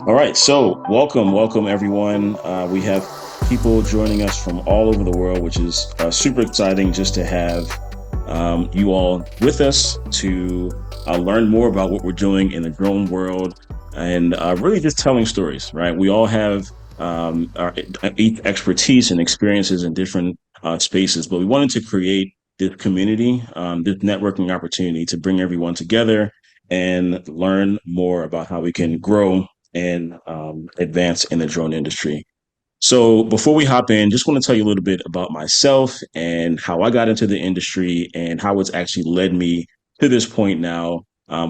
All right, so welcome everyone. We have people joining us from all over the world, which is super exciting just to have you all with us to learn more about what we're doing in the drone world and really just telling stories, right? We all have our expertise and experiences in different spaces, but we wanted to create this community, this networking opportunity to bring everyone together and learn more about how we can grow and advance in the drone industry. So before we hop in, just want to tell you a little bit about myself and how I got into the industry and how it's actually led me to this point now,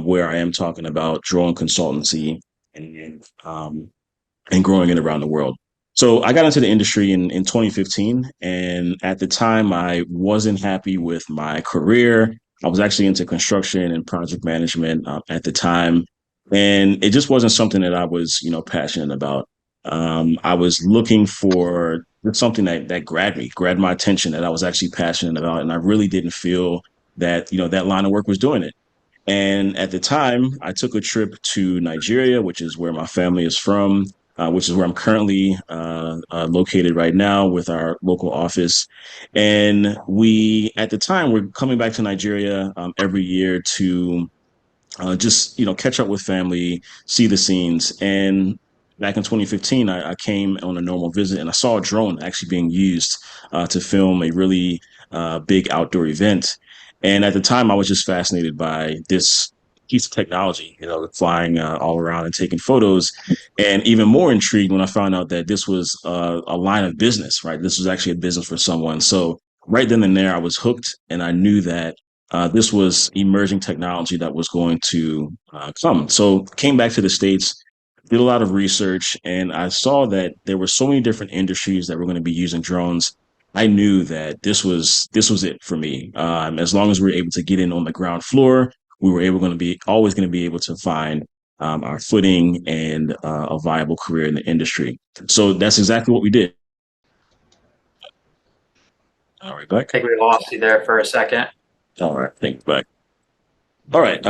where I am talking about drone consultancy and growing it around the world. So I got into the industry in 2015, and at the time I wasn't happy with my career. I was actually into construction and project management at the time, and it just wasn't something that I was, passionate about. I was looking for something that grabbed my attention, that I was actually passionate about, and I really didn't feel that that line of work was doing it. And at the time, I took a trip to Nigeria, which is where my family is from, which is where I'm currently located right now with our local office. And at the time, we're coming back to Nigeria every year to just, catch up with family, see the scenes. And back in 2015, I came on a normal visit and I saw a drone actually being used to film a really big outdoor event. And at the time, I was just fascinated by this piece of technology, flying all around and taking photos. And even more intrigued when I found out that this was a line of business, right? This was actually a business for someone. So right then and there, I was hooked, and I knew that this was emerging technology that was going to come. So came back to the States, did a lot of research, and I saw that there were so many different industries that were going to be using drones. I knew that this was it for me. As long as we were able to get in on the ground floor, we were able going to be always going to be able to find our footing and a viable career in the industry. So that's exactly what we did. All right, back. I think we lost you there for a second. All right, thanks, back. All right.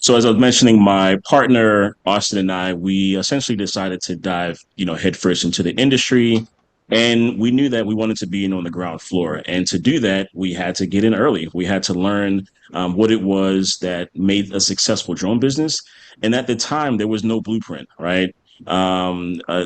So as I was mentioning, my partner Austin and I, we essentially decided to dive, headfirst into the industry, and we knew that we wanted to be in on the ground floor. And to do that, we had to get in early. We had to learn what it was that made a successful drone business. And at the time, there was no blueprint, right?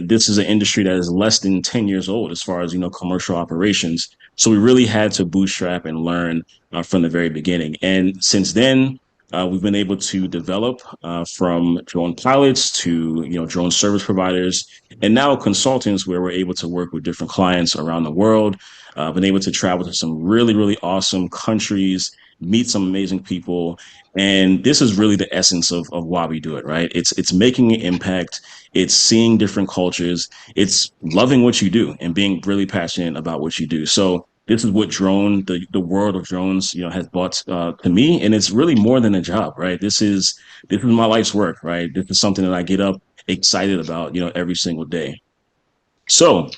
This is an industry that is less than 10 years old as far as commercial operations. So we really had to bootstrap and learn from the very beginning. And since then, we've been able to develop from drone pilots to drone service providers, and now consultants, where we're able to work with different clients around the world. Been able to travel to some really awesome countries, meet some amazing people, and this is really the essence of why we do it. Right? It's making an impact. It's seeing different cultures. It's loving what you do and being really passionate about what you do. So this is what the world of drones has brought to me, and it's really more than a job, right? This is my life's work, right? This is something that I get up excited about every single day. So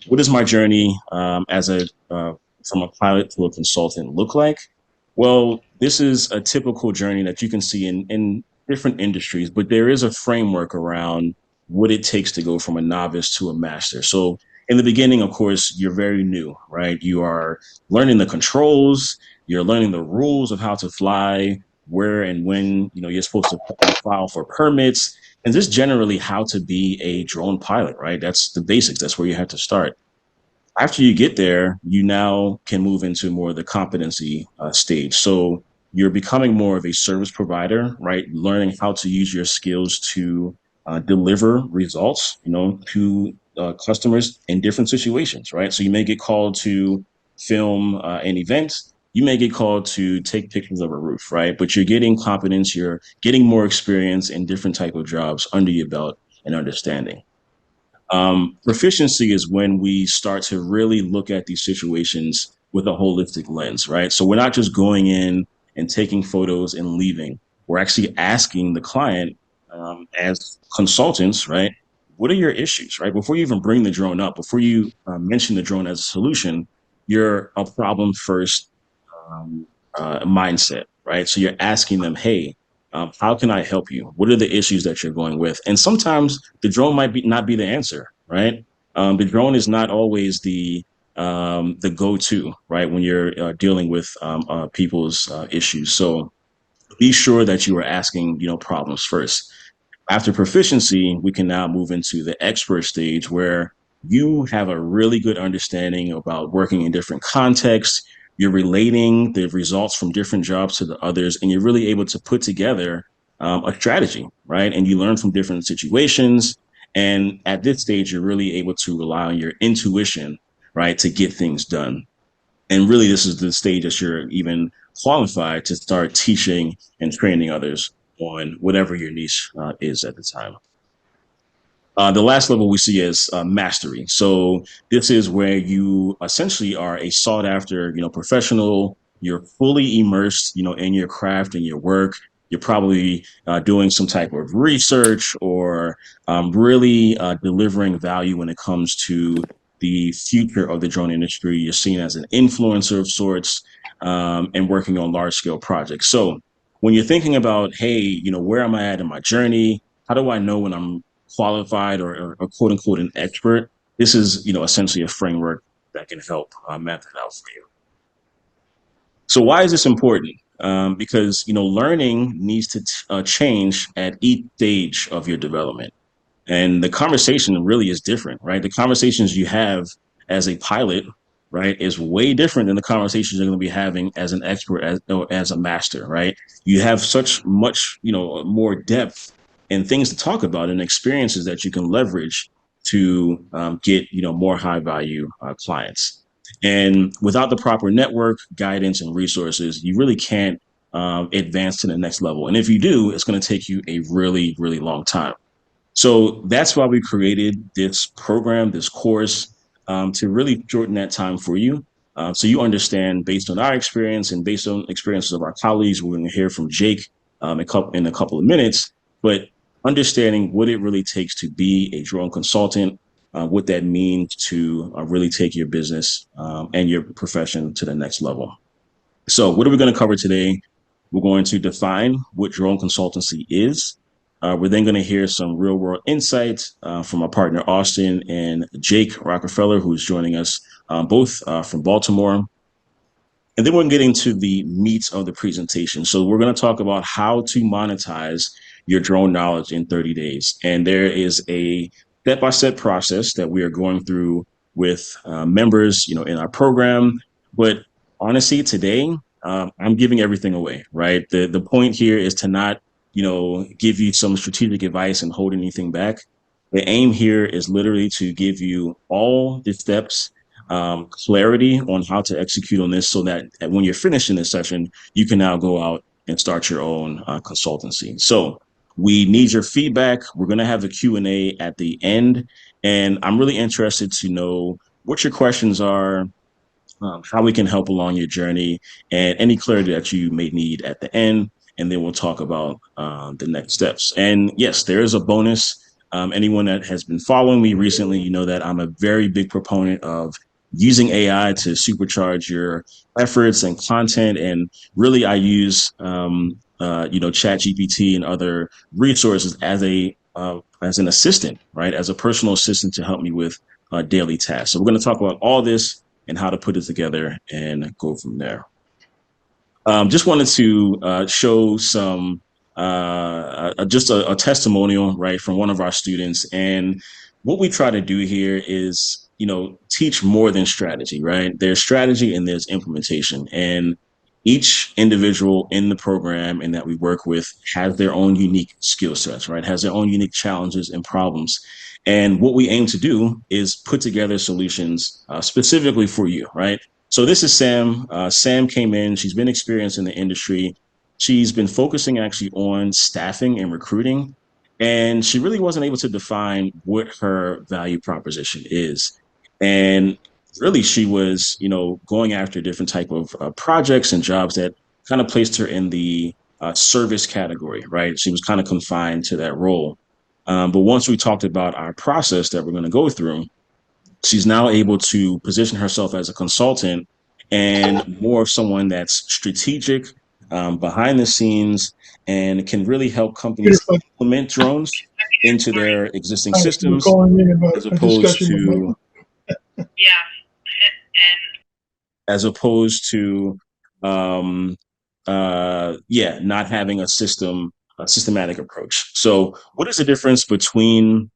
what does my journey as a from a pilot to a consultant look like? Well, this is a typical journey that you can see in different industries, but there is a framework around what it takes to go from a novice to a master. So in the beginning, of course, you're very new, right? You are learning the controls, you're learning the rules of how to fly, where and when, you're supposed to file for permits, and just generally how to be a drone pilot, right? That's the basics. That's where you have to start. After you get there, you now can move into more of the competency stage. So you're becoming more of a service provider, right? Learning how to use your skills to deliver results, to customers in different situations, right? So you may get called to film an event. You may get called to take pictures of a roof, right? But you're getting competence. You're getting more experience in different type of jobs under your belt and understanding. Proficiency is when we start to really look at these situations with a holistic lens, right? So we're not just going in and taking photos and leaving. We're actually asking the client, as consultants, right? What are your issues, right? Before you even bring the drone up, before you mention the drone as a solution, you're a problem first mindset, right? So you're asking them, hey, How can I help you? What are the issues that you're going with? And sometimes the drone might be not be the answer, right? The drone is not always the go-to, right, when you're dealing with people's issues. So be sure that you are asking, problems first. After proficiency, we can now move into the expert stage where you have a really good understanding about working in different contexts. You're relating the results from different jobs to the others, and you're really able to put together a strategy, right? And you learn from different situations. And at this stage, you're really able to rely on your intuition, right, to get things done. And really, this is the stage that you're even qualified to start teaching and training others on whatever your niche is at the time. The last level we see is mastery. So this is where you essentially are a sought after, professional. You're fully immersed, in your craft and your work. You're probably doing some type of research or really delivering value when it comes to the future of the drone industry. You're seen as an influencer of sorts and working on large scale projects. So when you're thinking about, hey, where am I at in my journey? How do I know when I'm qualified or quote unquote an expert? This is, essentially a framework that can help map that out for you. So why is this important? Because, learning needs to change at each stage of your development. And the conversation really is different, right? The conversations you have as a pilot, right, is way different than the conversations you're going to be having as an expert or as a master, right? You have such much, more depth and things to talk about and experiences that you can leverage to get, more high value clients. And without the proper network, guidance, and resources, you really can't advance to the next level. And if you do, it's going to take you a really, really long time. So that's why we created this program, this course, to really shorten that time for you. So you understand based on our experience and based on experiences of our colleagues, we're going to hear from Jake in a couple of minutes, but understanding what it really takes to be a drone consultant, what that means to really take your business and your profession to the next level. So what are we going to cover today? We're going to define what drone consultancy is. We're then going to hear some real world insights from our partner, Austin, and Jake Rockefeller, who's joining us both from Baltimore. And then we're getting to the meat of the presentation. So we're going to talk about how to monetize your drone knowledge in 30 days. And there is a step-by-step process that we are going through with members, in our program. But honestly, today, I'm giving everything away, right? The point here is to not, give you some strategic advice and hold anything back. The aim here is literally to give you all the steps, clarity on how to execute on this so that when you're finished in this session, you can now go out and start your own consultancy. So we need your feedback. We're going to have a Q&A at the end. And I'm really interested to know what your questions are, how we can help along your journey, and any clarity that you may need at the end. And then we'll talk about the next steps. And yes, there is a bonus. Anyone that has been following me recently, you know that I'm a very big proponent of using AI to supercharge your efforts and content. And really, I use Chat GPT and other resources as an assistant, right, as a personal assistant to help me with daily tasks. So we're going to talk about all this and how to put it together and go from there. Just wanted to show some just a testimonial, right, from one of our students. And what we try to do here is, teach more than strategy, right? There's strategy and there's implementation. And each individual in the program and that we work with has their own unique skill sets, right? Has their own unique challenges and problems. And what we aim to do is put together solutions specifically for you, right? So this is Sam. Sam came in. She's been experienced in the industry. She's been focusing actually on staffing and recruiting. And she really wasn't able to define what her value proposition is. And really, she was, going after different type of projects and jobs that kind of placed her in the service category, right? She was kind of confined to that role. But once we talked about our process that we're going to go through, she's now able to position herself as a consultant and more of someone that's strategic, behind the scenes and can really help Peter, companies implement drones into their existing hi, you're systems calling in about as a opposed discussion with to Michael. as opposed to not having a systematic approach. So what is the difference between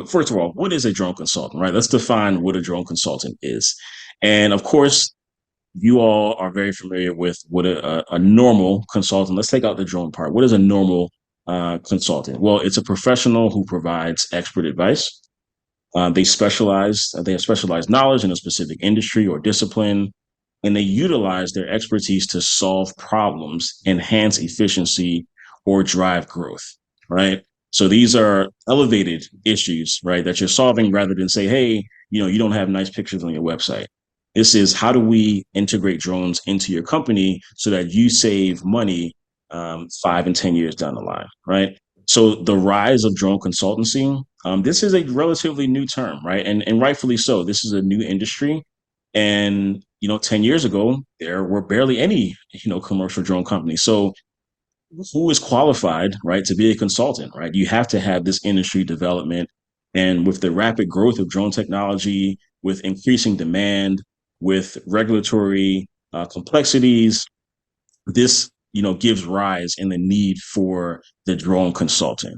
first of all, what is a drone consultant, right? Let's define what a drone consultant is. And of course, you all are very familiar with what a normal consultant, let's take out the drone part. What is a normal consultant? Well, it's a professional who provides expert advice. They have specialized knowledge in a specific industry or discipline, and they utilize their expertise to solve problems, enhance efficiency, or drive growth, right? So these are elevated issues, right, that you're solving rather than say, hey, you don't have nice pictures on your website. This is how do we integrate drones into your company so that you save money 5 and 10 years down the line, right? So the rise of drone consultancy, this is a relatively new term, right? And rightfully so. This is a new industry. And, 10 years ago, there were barely any, commercial drone companies. So who is qualified, right, to be a consultant, right? You have to have this industry development. And with the rapid growth of drone technology, with increasing demand, with regulatory complexities, this, gives rise in the need for the drone consultant.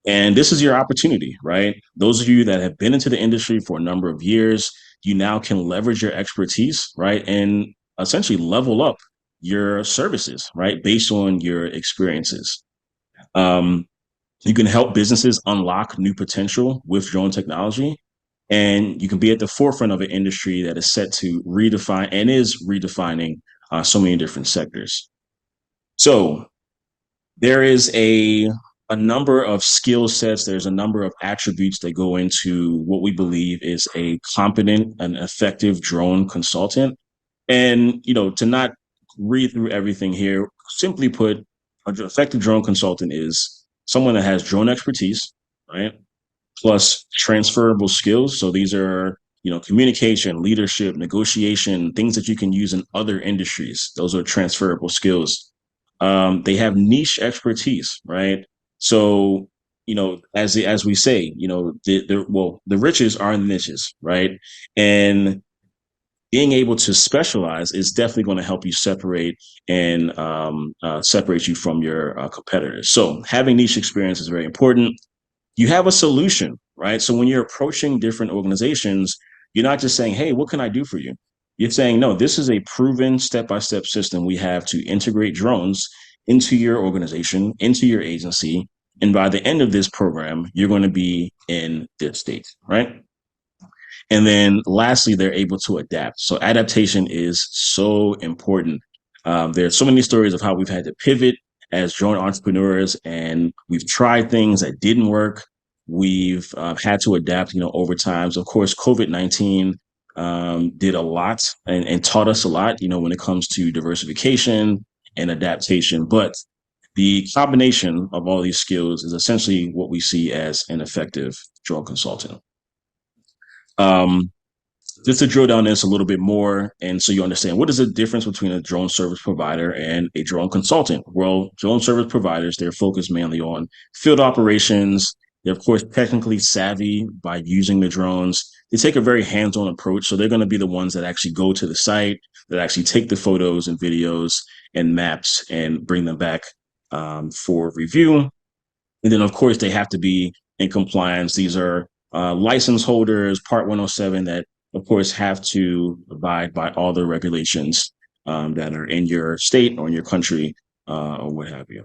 And this is your opportunity, right? Those of you that have been into the industry for a number of years, you now can leverage your expertise, right? And essentially level up your services, right? Based on your experiences. Um, you can help businesses unlock new potential with drone technology. And you can be at the forefront of an industry that is set to redefine and is redefining so many different sectors. So there is a number of skill sets. There's a number of attributes that go into what we believe is a competent and effective drone consultant. And to not read through everything here, simply put, an effective drone consultant is someone that has drone expertise, right? Plus transferable skills. So these are communication, leadership, negotiation, things that you can use in other industries. Those are transferable skills. They have niche expertise, right? So, as we say, the riches are in the niches, right? And being able to specialize is definitely going to help you separate and separate you from your competitors. So, having niche experience is very important. You have a solution, right? So when you're approaching different organizations, you're not just saying, hey, what can I do for you? You're saying, no, this is a proven step-by-step system we have to integrate drones into your organization, into your agency. And by the end of this program, you're going to be in this state, right? And then lastly, they're able to adapt. So adaptation is so important. There's so many stories of how we've had to pivot as drone entrepreneurs, and we've tried things that didn't work. We've had to adapt, over time. So of course, COVID-19 did a lot and taught us a lot, when it comes to diversification and adaptation. But the combination of all these skills is essentially what we see as an effective drone consultant. Um, just to drill down this a little bit more, and so you understand what is the difference between a drone service provider and a drone consultant. Well, drone service providers, they're focused mainly on field operations. They're of course technically savvy by using the drones. They take a very hands-on approach, so they're going to be the ones that actually go to the site, that actually take the photos and videos and maps and bring them back for review. And then, of course, they have to be in compliance. These are license holders, Part 107, that, of course, have to abide by all the regulations that are in your state or in your country or what have you.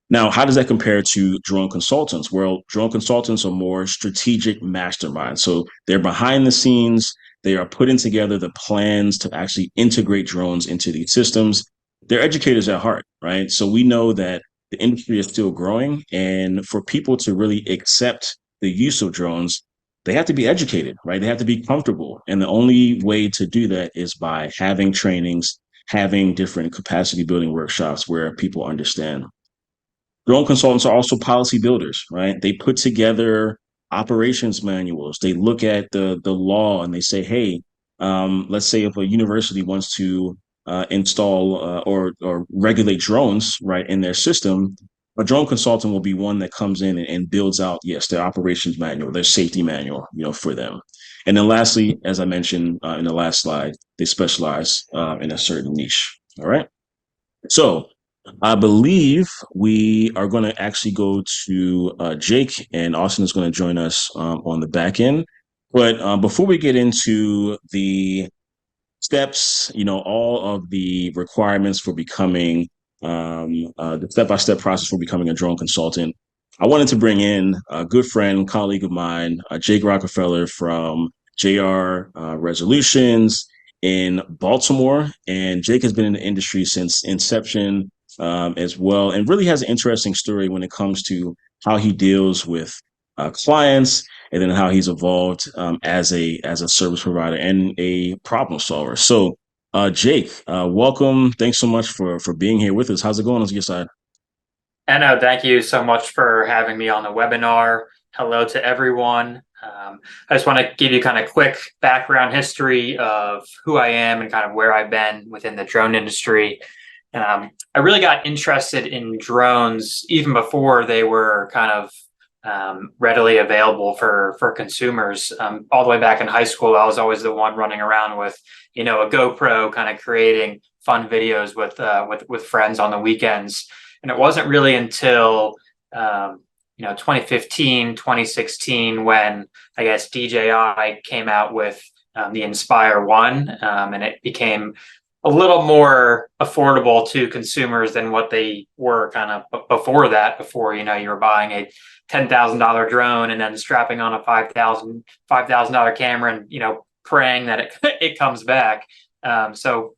Now, how does that compare to drone consultants? Well, drone consultants are more strategic masterminds. So they're behind the scenes. They are putting together the plans to actually integrate drones into these systems. They're educators at heart, right? So we know that the industry is still growing. And for people to really accept the use of drones, they have to be educated, right? They have to be comfortable. And the only way to do that is by having trainings, having different capacity building workshops where people understand. Drone consultants are also policy builders, right? They put together operations manuals. They look at the law and they say, hey, let's say if a university wants to install or regulate drones, right, in their system, a drone consultant will be one that comes in and builds out, yes, their operations manual, their safety manual, for them. And then lastly, as I mentioned in the last slide, they specialize in a certain niche. All right. So I believe we are going to actually go to Jake, and Austin is going to join us on the back end. But before we get into the steps, all of the requirements for becoming the step-by-step process for becoming a drone consultant, I wanted to bring in a good friend, colleague of mine, Jake Rockefeller from JR Resolutions in Baltimore. And Jake has been in the industry since inception as well, and really has an interesting story when it comes to how he deals with clients, and then how he's evolved as a service provider and a problem solver. So, Jake, welcome. Thanks so much for being here with us. How's it going on your side? And no, thank you so much for having me on the webinar. Hello to everyone. I just want to give you kind of quick background history of who I am and kind of where I've been within the drone industry. I really got interested in drones even before they were kind of readily available for consumers. All the way back in high school, I was always the one running around with, a GoPro, kind of creating fun videos with friends on the weekends. And it wasn't really until 2015, 2016 when I guess DJI came out with the Inspire One, and it became a little more affordable to consumers than what they were kind of before that. Before, you were buying a $10,000 drone and then strapping on a $5,000 camera and, praying that it comes back. So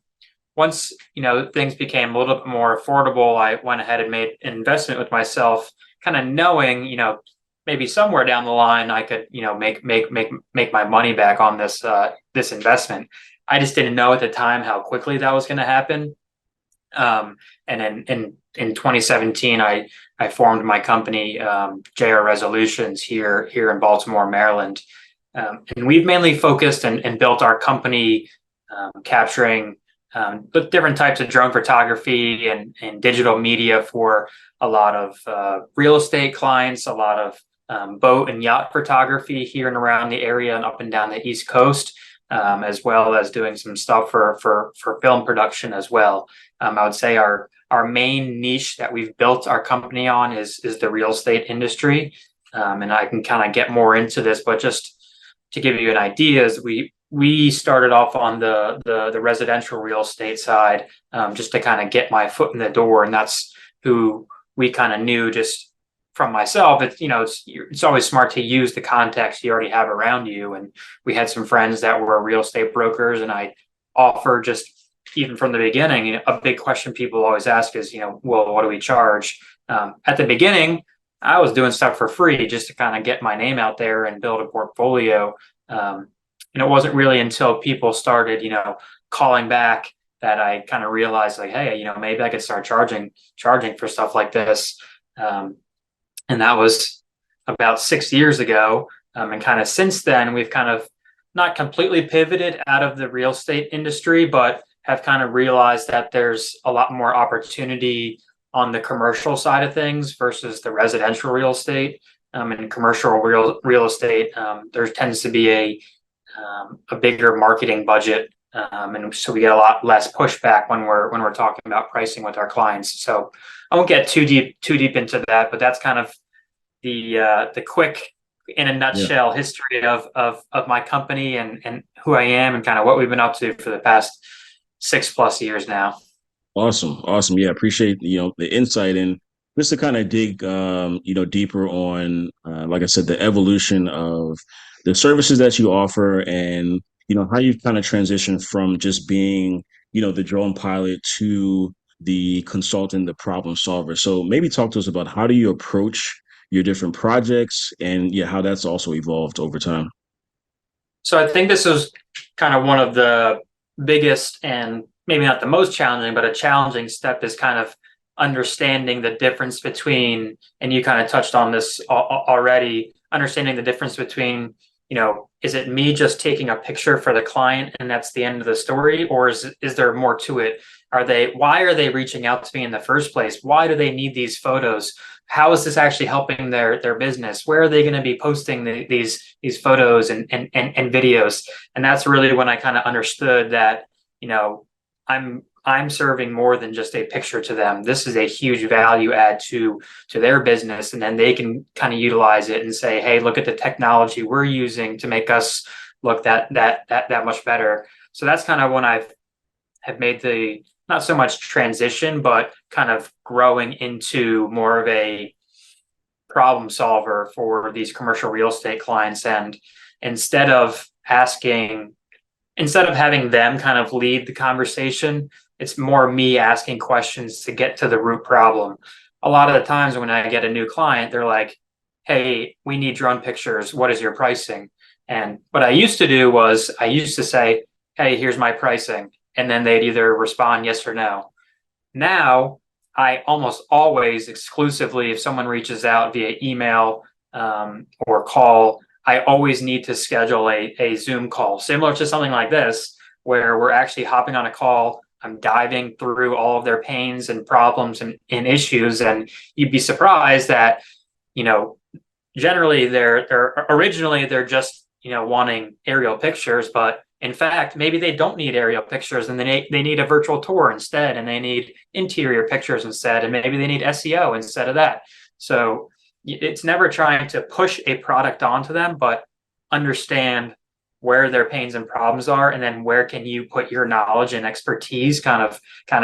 once, things became a little bit more affordable, I went ahead and made an investment with myself, kind of knowing, maybe somewhere down the line I could, make my money back on this investment. I just didn't know at the time how quickly that was going to happen. And in 2017, I formed my company, JR Resolutions here in Baltimore, Maryland. And we've mainly focused and built our company capturing different types of drone photography and digital media for a lot of real estate clients, a lot of boat and yacht photography here and around the area and up and down the East Coast. As well as doing some stuff for film production as well. I would say our main niche that we've built our company on is the real estate industry. And I can kind of get more into this, but just to give you an idea, is we started off on the residential real estate side, just to kind of get my foot in the door, and that's who we kind of knew just from myself. It's always smart to use the context you already have around you. And we had some friends that were real estate brokers, and I offer just even from the beginning, a big question people always ask is, well, what do we charge? At the beginning, I was doing stuff for free just to kind of get my name out there and build a portfolio. And it wasn't really until people started, calling back that I kind of realized, like, hey, maybe I could start charging for stuff like this. And that was about 6 years ago. And kind of since then, we've kind of not completely pivoted out of the real estate industry, but have kind of realized that there's a lot more opportunity on the commercial side of things versus the residential real estate. And commercial real estate, there tends to be a bigger marketing budget. And so we get a lot less pushback when we're talking about pricing with our clients. So I won't get too deep into that, but that's kind of the quick, in a nutshell, history of my company and who I am and kind of what we've been up to for the past 6+ years now. Awesome. Yeah, appreciate the insight, and just to kind of dig deeper on like I said, the evolution of the services that you offer, and how you've kind of transitioned from just being the drone pilot to the consultant, the problem solver. So maybe talk to us about how do you approach your different projects, and how that's also evolved over time. So I think this is kind of one of the biggest, and maybe not the most challenging, but a challenging step, is kind of understanding the difference between, and you kind of touched on this already, understanding the difference between, is it me just taking a picture for the client and that's the end of the story, or is there more to it? Why are they reaching out to me in the first place? Why do they need these photos? How is this actually helping their business? Where are they going to be posting these photos and videos? And that's really when I kind of understood that, I'm serving more than just a picture to them. This is a huge value add to their business, and then they can kind of utilize it and say, "Hey, look at the technology we're using to make us look that much better." So that's kind of when have made the not so much transition, but kind of growing into more of a problem solver for these commercial real estate clients. And instead of having them kind of lead the conversation, it's more me asking questions to get to the root problem. A lot of the times when I get a new client, they're like, "Hey, we need drone pictures. What is your pricing?" And what I used to do was I used to say, "Hey, here's my pricing." And then they'd either respond yes or no. Now, I almost always exclusively, if someone reaches out via email or call, I always need to schedule a Zoom call, similar to something like this, where we're actually hopping on a call. I'm diving through all of their pains and problems and issues. And you'd be surprised that, you know, generally they're just, wanting aerial pictures, but in fact, maybe they don't need aerial pictures and they need a virtual tour instead, and they need interior pictures instead, and maybe they need SEO instead of that. So it's never trying to push a product onto them, but understand where their pains and problems are, and then where can you put your knowledge and expertise kind of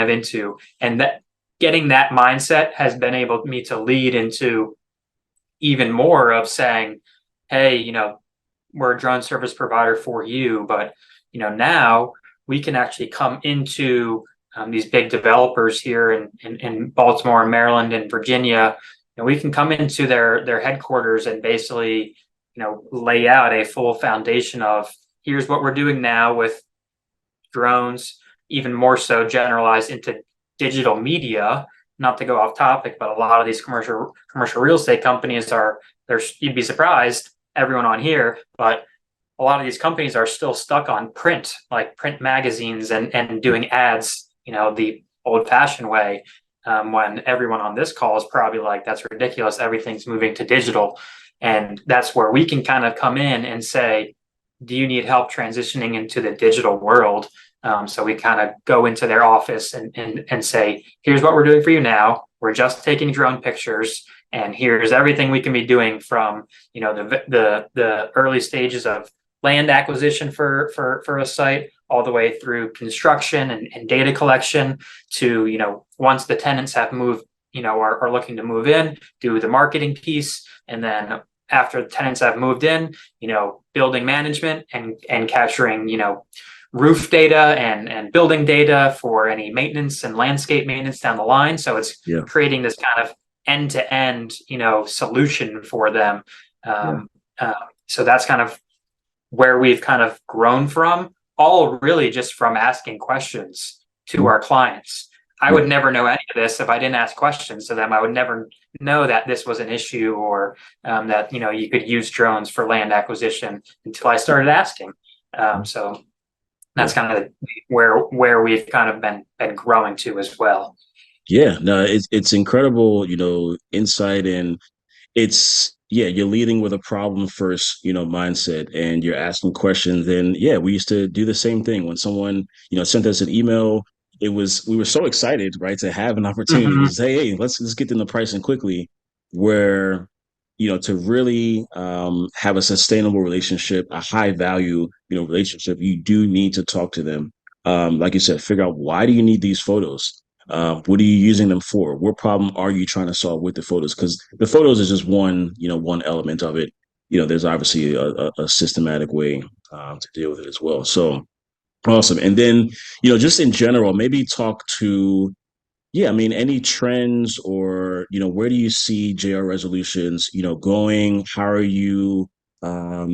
into. And that getting that mindset has been able me to lead into even more of saying, "Hey, we're a drone service provider for you, but now we can actually come into these big developers here in Baltimore and Maryland and Virginia, and we can come into their headquarters and basically lay out a full foundation of here's what we're doing now with drones, even more so generalized into digital media." Not to go off topic, but a lot of these commercial real estate companies you'd be surprised, everyone on here, but a lot of these companies are still stuck on print, like print magazines and doing ads, the old fashioned way. When everyone on this call is probably like, "That's ridiculous. Everything's moving to digital." And that's where we can kind of come in and say, "Do you need help transitioning into the digital world?" So we kind of go into their office and say, "Here's what we're doing for you now. We're just taking drone pictures, and here's everything we can be doing from the early stages of land acquisition for a site, all the way through construction and data collection to once the tenants have moved, are looking to move in, do the marketing piece, and then after the tenants have moved in, building management and capturing roof data and building data for any maintenance and landscape maintenance down the line." So it's creating this kind of end-to-end, solution for them. So that's kind of where we've kind of grown from, all really just from asking questions to our clients. I would never know any of this if I didn't ask questions to them. I would never know that this was an issue, or that you could use drones for land acquisition, until I started asking. So that's kind of where we've kind of been growing to as well. Yeah, no, it's incredible, insight, and you're leading with a problem first, mindset, and you're asking questions. And we used to do the same thing when someone, sent us an email. We were so excited, right, to have an opportunity to say, "Hey, let's get them the pricing quickly," where to really have a sustainable relationship, a high value, relationship, you do need to talk to them. Like you said, figure out, why do you need these photos? What are you using them for? What problem are you trying to solve with the photos? Because the photos is just one element of it. There's obviously a systematic way to deal with it as well. So awesome. And then, just in general, maybe talk to, I mean, any trends, or, where do you see JR Resolutions, going? How are you,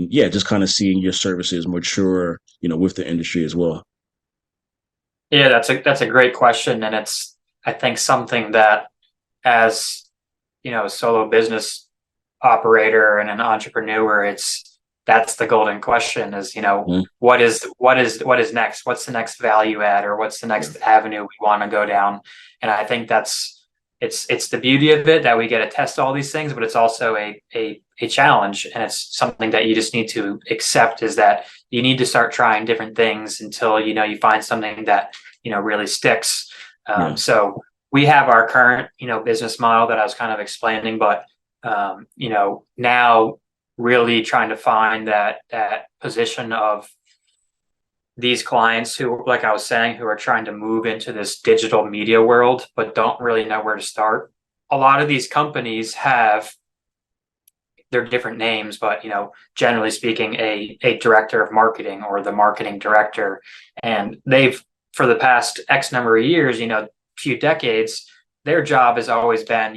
just kind of seeing your services mature, with the industry as well? Yeah, that's a great question, and it's, I think, something that, as a solo business operator and an entrepreneur, it's that's the golden question is, Mm, what is next? What's the next value add, or what's the yeah, next avenue we want to go down? And I think it's the beauty of it that we get to test all these things, but it's also a challenge, and it's something that you just need to accept, is that you need to start trying different things until you find something that really sticks. yeah, So we have our current business model that I was kind of explaining, but now really trying to find that position of these clients who, like I was saying, who are trying to move into this digital media world, but don't really know where to start. A lot of these companies have their different names, but generally speaking, a director of marketing or the marketing director, and they've for the past X number of years, few decades, their job has always been,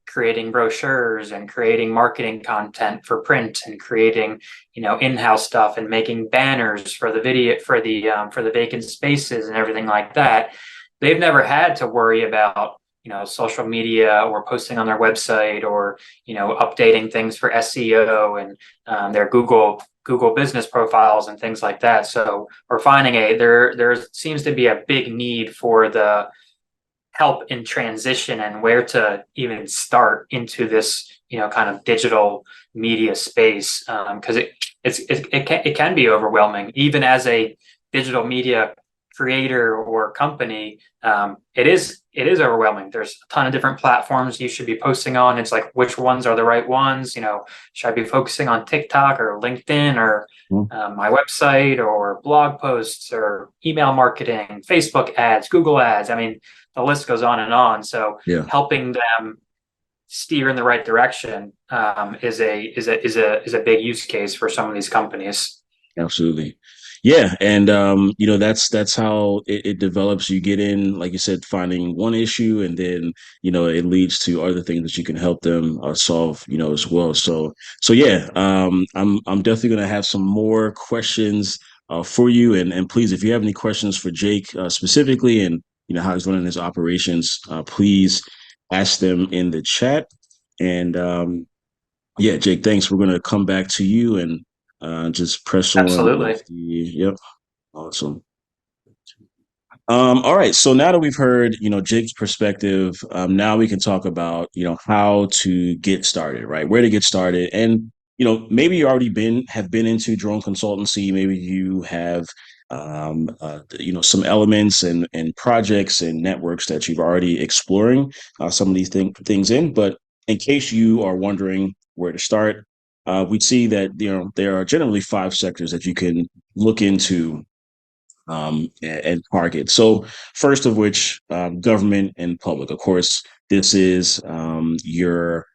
creating brochures and creating marketing content for print and creating, in-house stuff and making banners for the video for the vacant spaces and everything like that. They've never had to worry about social media or posting on their website or updating things for SEO and their Google business profiles and things like that. So we're finding there seems to be a big need for the help in transition and where to even start into this kind of digital media space, because it can be overwhelming even as a digital media creator or company. It is overwhelming. There's a ton of different platforms you should be posting on. It's like, which ones are the right ones? Should I be focusing on TikTok or LinkedIn or mm, my website or blog posts or email marketing, Facebook ads, Google ads? I mean, the list goes on and on. So yeah. helping them steer in the right direction is a big use case for some of these companies. Absolutely. Yeah. And that's how it develops. You get in, like you said, finding one issue, and then, it leads to other things that you can help them solve, as well. So yeah, I'm definitely gonna have some more questions for you. And please, if you have any questions for Jake specifically, and how he's running his operations, please ask them in the chat. And yeah, Jake, thanks. We're gonna come back to you and just press on Absolutely. with the, yep, awesome. All right. So now that we've heard, Jake's perspective, now we can talk about, how to get started, right? Where to get started. And, maybe you already have been into drone consultancy. Maybe you have, some elements and projects and networks that you've already exploring some of these things in. But in case you are wondering where to start, we see that, there are generally five sectors that you can look into and target. So, first of which, government and public. Of course, this is your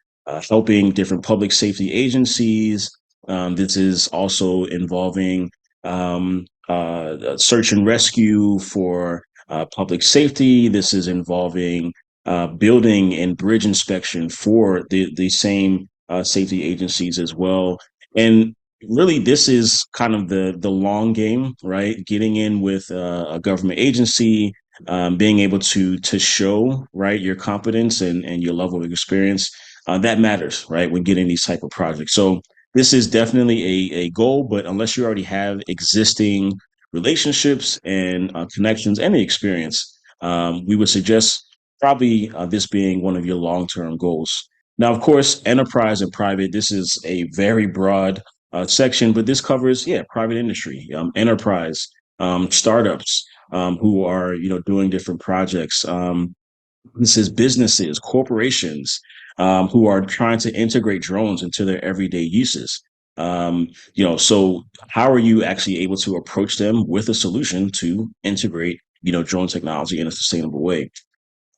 helping different public safety agencies. This is also involving search and rescue for public safety. This is involving building and bridge inspection for the same safety agencies as well. And really, this is kind of the long game, right? Getting in with a government agency, being able to show, right, your competence and your level of experience, that matters, right, when getting these type of projects. So this is definitely a goal, but unless you already have existing relationships and connections and the experience, we would suggest probably this being one of your long-term goals. Now, of course, enterprise and private, this is a very broad section, but this covers, yeah, private industry, enterprise, startups who are, doing different projects. This is businesses, corporations who are trying to integrate drones into their everyday uses. So how are you actually able to approach them with a solution to integrate, drone technology in a sustainable way?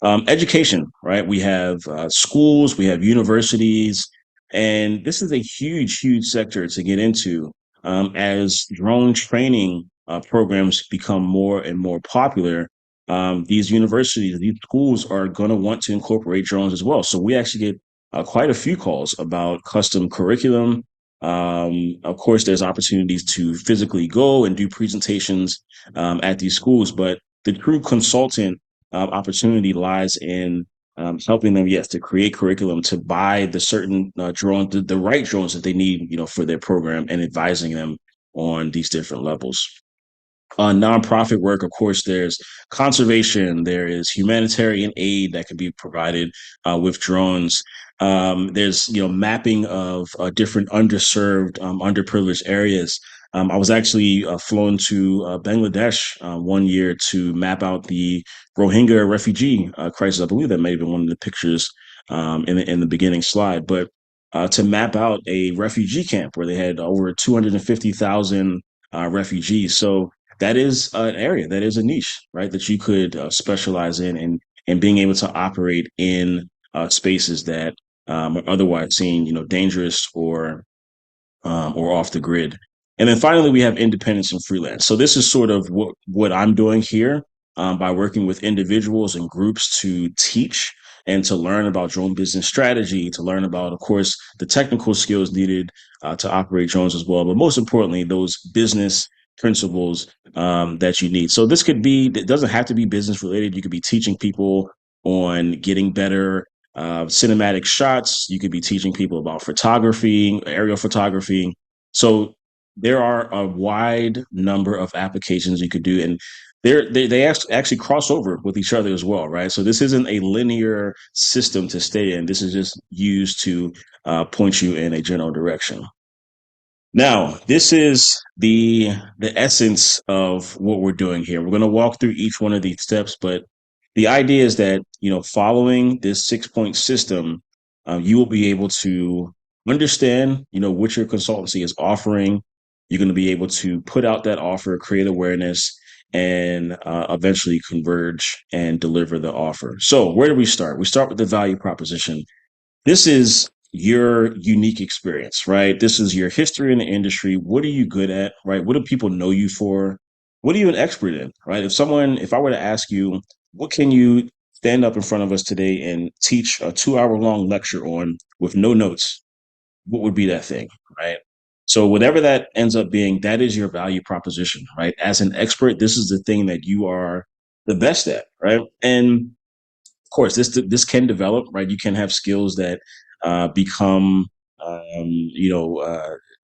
Education, right? We have schools, we have universities, and this is a huge, huge sector to get into as drone training programs become more and more popular. These universities, these schools are going to want to incorporate drones as well. So we actually get quite a few calls about custom curriculum. Of course, there's opportunities to physically go and do presentations at these schools, but the true consultant opportunity lies in helping them, yes, to create curriculum, to buy the certain drone, the right drones that they need, for their program, and advising them on these different levels. Nonprofit work, of course, there's conservation, there is humanitarian aid that can be provided with drones. There's mapping of different underserved, underprivileged areas. I was actually flown to Bangladesh 1 year to map out the Rohingya refugee crisis. I believe that may have been one of the pictures in the beginning slide, but to map out a refugee camp where they had over 250,000 refugees. So that is an area, that is a niche, right? That you could specialize in, and being able to operate in spaces that are otherwise seen, dangerous or off the grid. And then finally, we have independence and freelance. So this is sort of what I'm doing here by working with individuals and groups to teach and to learn about drone business strategy, to learn about, of course, the technical skills needed to operate drones as well, but most importantly, those business principles that you need. So this could be, it doesn't have to be business related. You could be teaching people on getting better cinematic shots. You could be teaching people about photography, aerial photography. So there are a wide number of applications you could do, and they actually cross over with each other as well, right? So this isn't a linear system to stay in. This is just used to point you in a general direction. Now, this is the essence of what we're doing here. We're going to walk through each one of these steps, but the idea is that following this 6 point system, you will be able to understand what your consultancy is offering. You're going to be able to put out that offer, create awareness, and eventually converge and deliver the offer. So, where do we start? We start with the value proposition. This is your unique experience, right? This is your history in the industry. What are you good at, right? What do people know you for? What are you an expert in, right? If I were to ask you, what can you stand up in front of us today and teach a 2 hour long lecture on with no notes? What would be that thing, right? So whatever that ends up being, that is your value proposition, right? As an expert, this is the thing that you are the best at, right? And course, this can develop, right? You can have skills that become,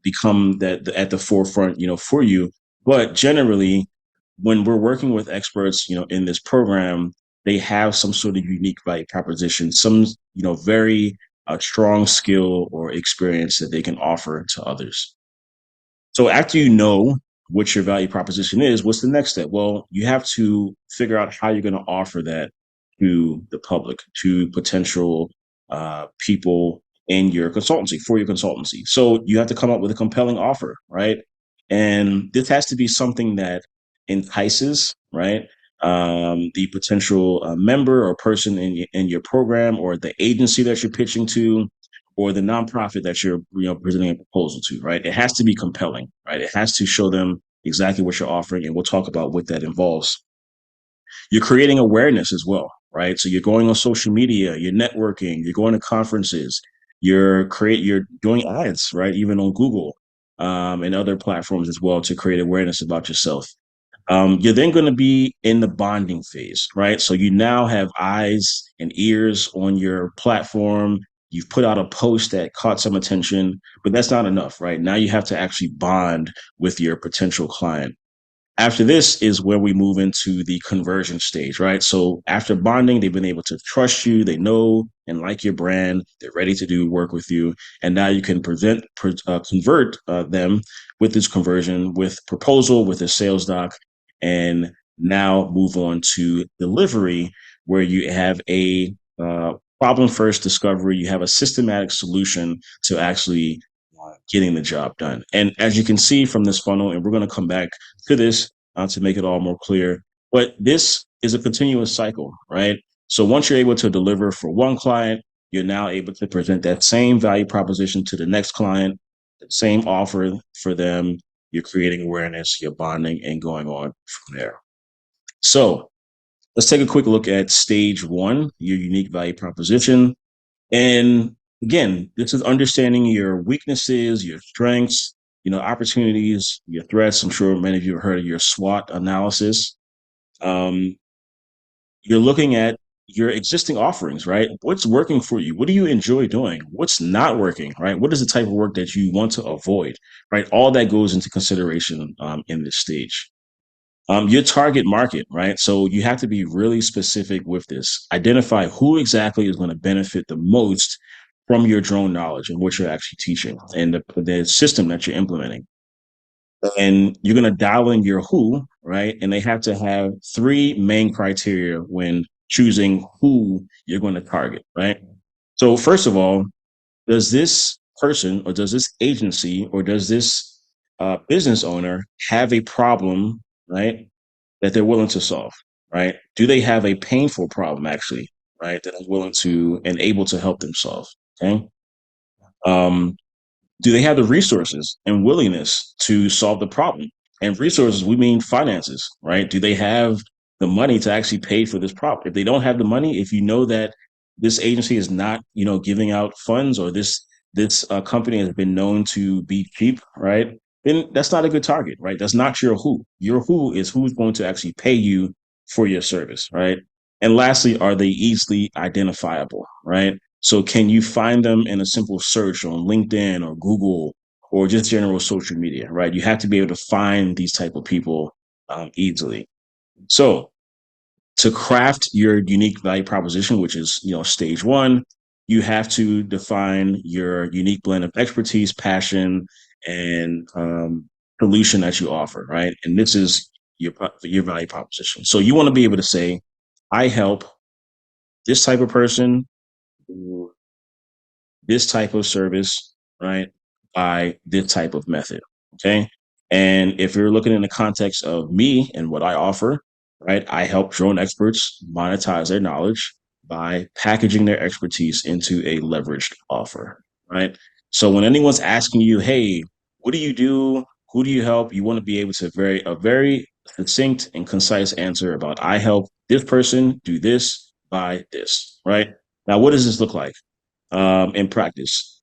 become that at the forefront, for you. But generally, when we're working with experts, in this program, they have some sort of unique value proposition, some, very strong skill or experience that they can offer to others. So after you know what your value proposition is, what's the next step? Well, you have to figure out how you're going to offer that to the public, to potential people in your consultancy, for your consultancy. So you have to come up with a compelling offer, right? And this has to be something that entices, right? The potential member or person in your program, or the agency that you're pitching to, or the nonprofit that you're presenting a proposal to, right? It has to be compelling, right? It has to show them exactly what you're offering, and we'll talk about what that involves. You're creating awareness as well, right? So you're going on social media, you're networking, you're going to conferences, you're doing ads, right? Even on Google and other platforms as well, to create awareness about yourself. You're then going to be in the bonding phase, right? So you now have eyes and ears on your platform. You've put out a post that caught some attention, but that's not enough, right? Now you have to actually bond with your potential client. After this is where we move into the conversion stage, right? So after bonding, they've been able to trust you. They know and like your brand. They're ready to do work with you. And now you can convert them with this conversion, with proposal, with a sales doc, and now move on to delivery, where you have a problem first discovery. You have a systematic solution to actually getting the job done. And as you can see from this funnel, and we're going to come back to this to make it all more clear, but this is a continuous cycle, right? So once you're able to deliver for one client, you're now able to present that same value proposition to the next client, the same offer for them. You're creating awareness, you're bonding, and going on from there. So let's take a quick look at stage one, your unique value proposition. And again, this is understanding your weaknesses, your strengths, opportunities, your threats. I'm sure many of you have heard of your SWOT analysis. Um, you're looking at, your existing offerings, right? What's working for you? What do you enjoy doing? What's not working, right? What is the type of work that you want to avoid, right? All that goes into consideration in this stage. Your target market, right? So you have to be really specific with this. Identify who exactly is going to benefit the most from your drone knowledge and what you're actually teaching and the system that you're implementing. And you're going to dial in your who, right? And they have to have three main criteria when choosing who you're going to target, right? So, first of all, does this person or does this agency or does this business owner have a problem, right, that they're willing to solve, right? Do they have a painful problem, actually, right, that I'm willing to and able to help them solve? Okay. Um, do they have the resources and willingness to solve the problem? And resources, we mean finances, right? Do they have the money to actually pay for this problem? If they don't have the money, if you know that this agency is not, giving out funds, or this company has been known to be cheap, right? Then that's not a good target, right? That's not your who. Your who is who's going to actually pay you for your service, right? And lastly, are they easily identifiable, right? So can you find them in a simple search on LinkedIn or Google or just general social media, right? You have to be able to find these type of people easily. So to craft your unique value proposition, which is, stage one, you have to define your unique blend of expertise, passion, and solution that you offer, right? And this is your value proposition. So you want to be able to say, I help this type of person, this type of service, right, by this type of method. Okay. And if you're looking in the context of me and what I offer, right, I help drone experts monetize their knowledge by packaging their expertise into a leveraged offer, right? So when anyone's asking you, hey, what do you do? Who do you help? You want to be able to very succinct and concise answer about I help this person do this by this, right? Now, what does this look like? In practice.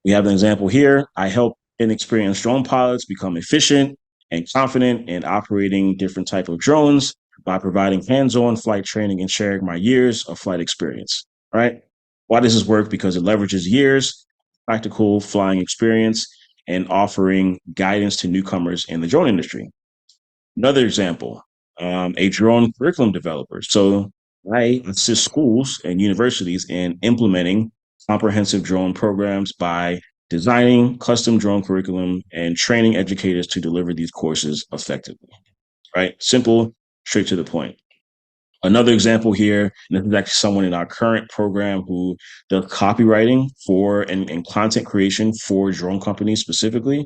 We have an example here. I help inexperienced drone pilots become efficient and confident in operating different type of drones by providing hands-on flight training and sharing my years of flight experience. Right? Why does this work? Because it leverages years, practical flying experience, and offering guidance to newcomers in the drone industry. Another example, a drone curriculum developer. So I assist schools and universities in implementing comprehensive drone programs by designing custom drone curriculum and training educators to deliver these courses effectively. Right? Simple, straight to the point. Another example here, and this is actually someone in our current program who does copywriting for and content creation for drone companies specifically.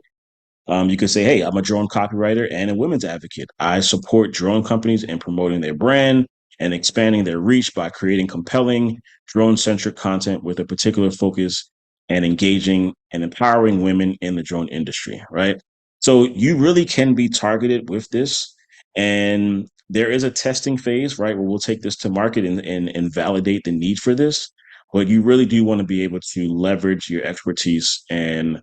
You could say, hey, I'm a drone copywriter and a women's advocate. I support drone companies in promoting their brand and expanding their reach by creating compelling drone centric content with a particular focus and engaging and empowering women in the drone industry, right? So you really can be targeted with this. And there is a testing phase, right, where we'll take this to market and validate the need for this. But you really do want to be able to leverage your expertise and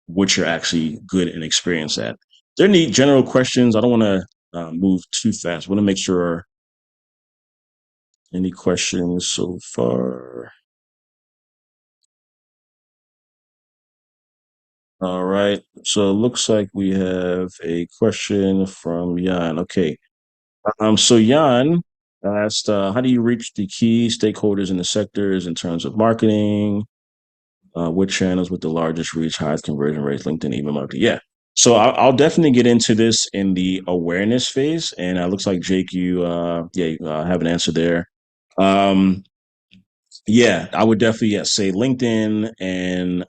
what you're actually good and experienced at. There any general questions? I don't want to move too fast. I want to make sure any questions so far. All right. So it looks like we have a question from Jan. Okay. So Jan asked, how do you reach the key stakeholders in the sectors in terms of marketing, what channels with the largest reach, highest conversion rates, LinkedIn, email marketing? Yeah. So I'll definitely get into this in the awareness phase, and it looks like Jake, you have an answer there. Um, yeah, I would definitely say LinkedIn and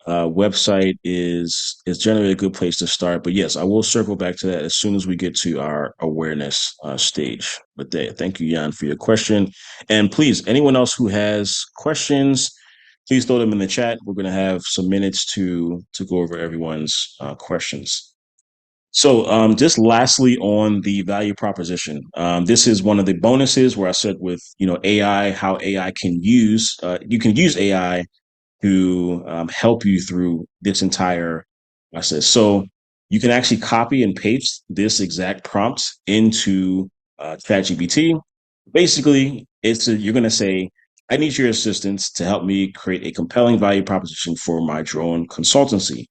website is generally a good place to start. But yes, I will circle back to that as soon as we get to our awareness stage. But thank you, Jan, for your question. And please, anyone else who has questions, please throw them in the chat. We're going to have some minutes to go over everyone's questions. So, just lastly on the value proposition, this is one of the bonuses where I said with AI, how AI can use you can use AI to help you through this entire process. So you can actually copy and paste this exact prompt into ChatGPT, Basically, you're going to say, I need your assistance to help me create a compelling value proposition for my drone consultancy.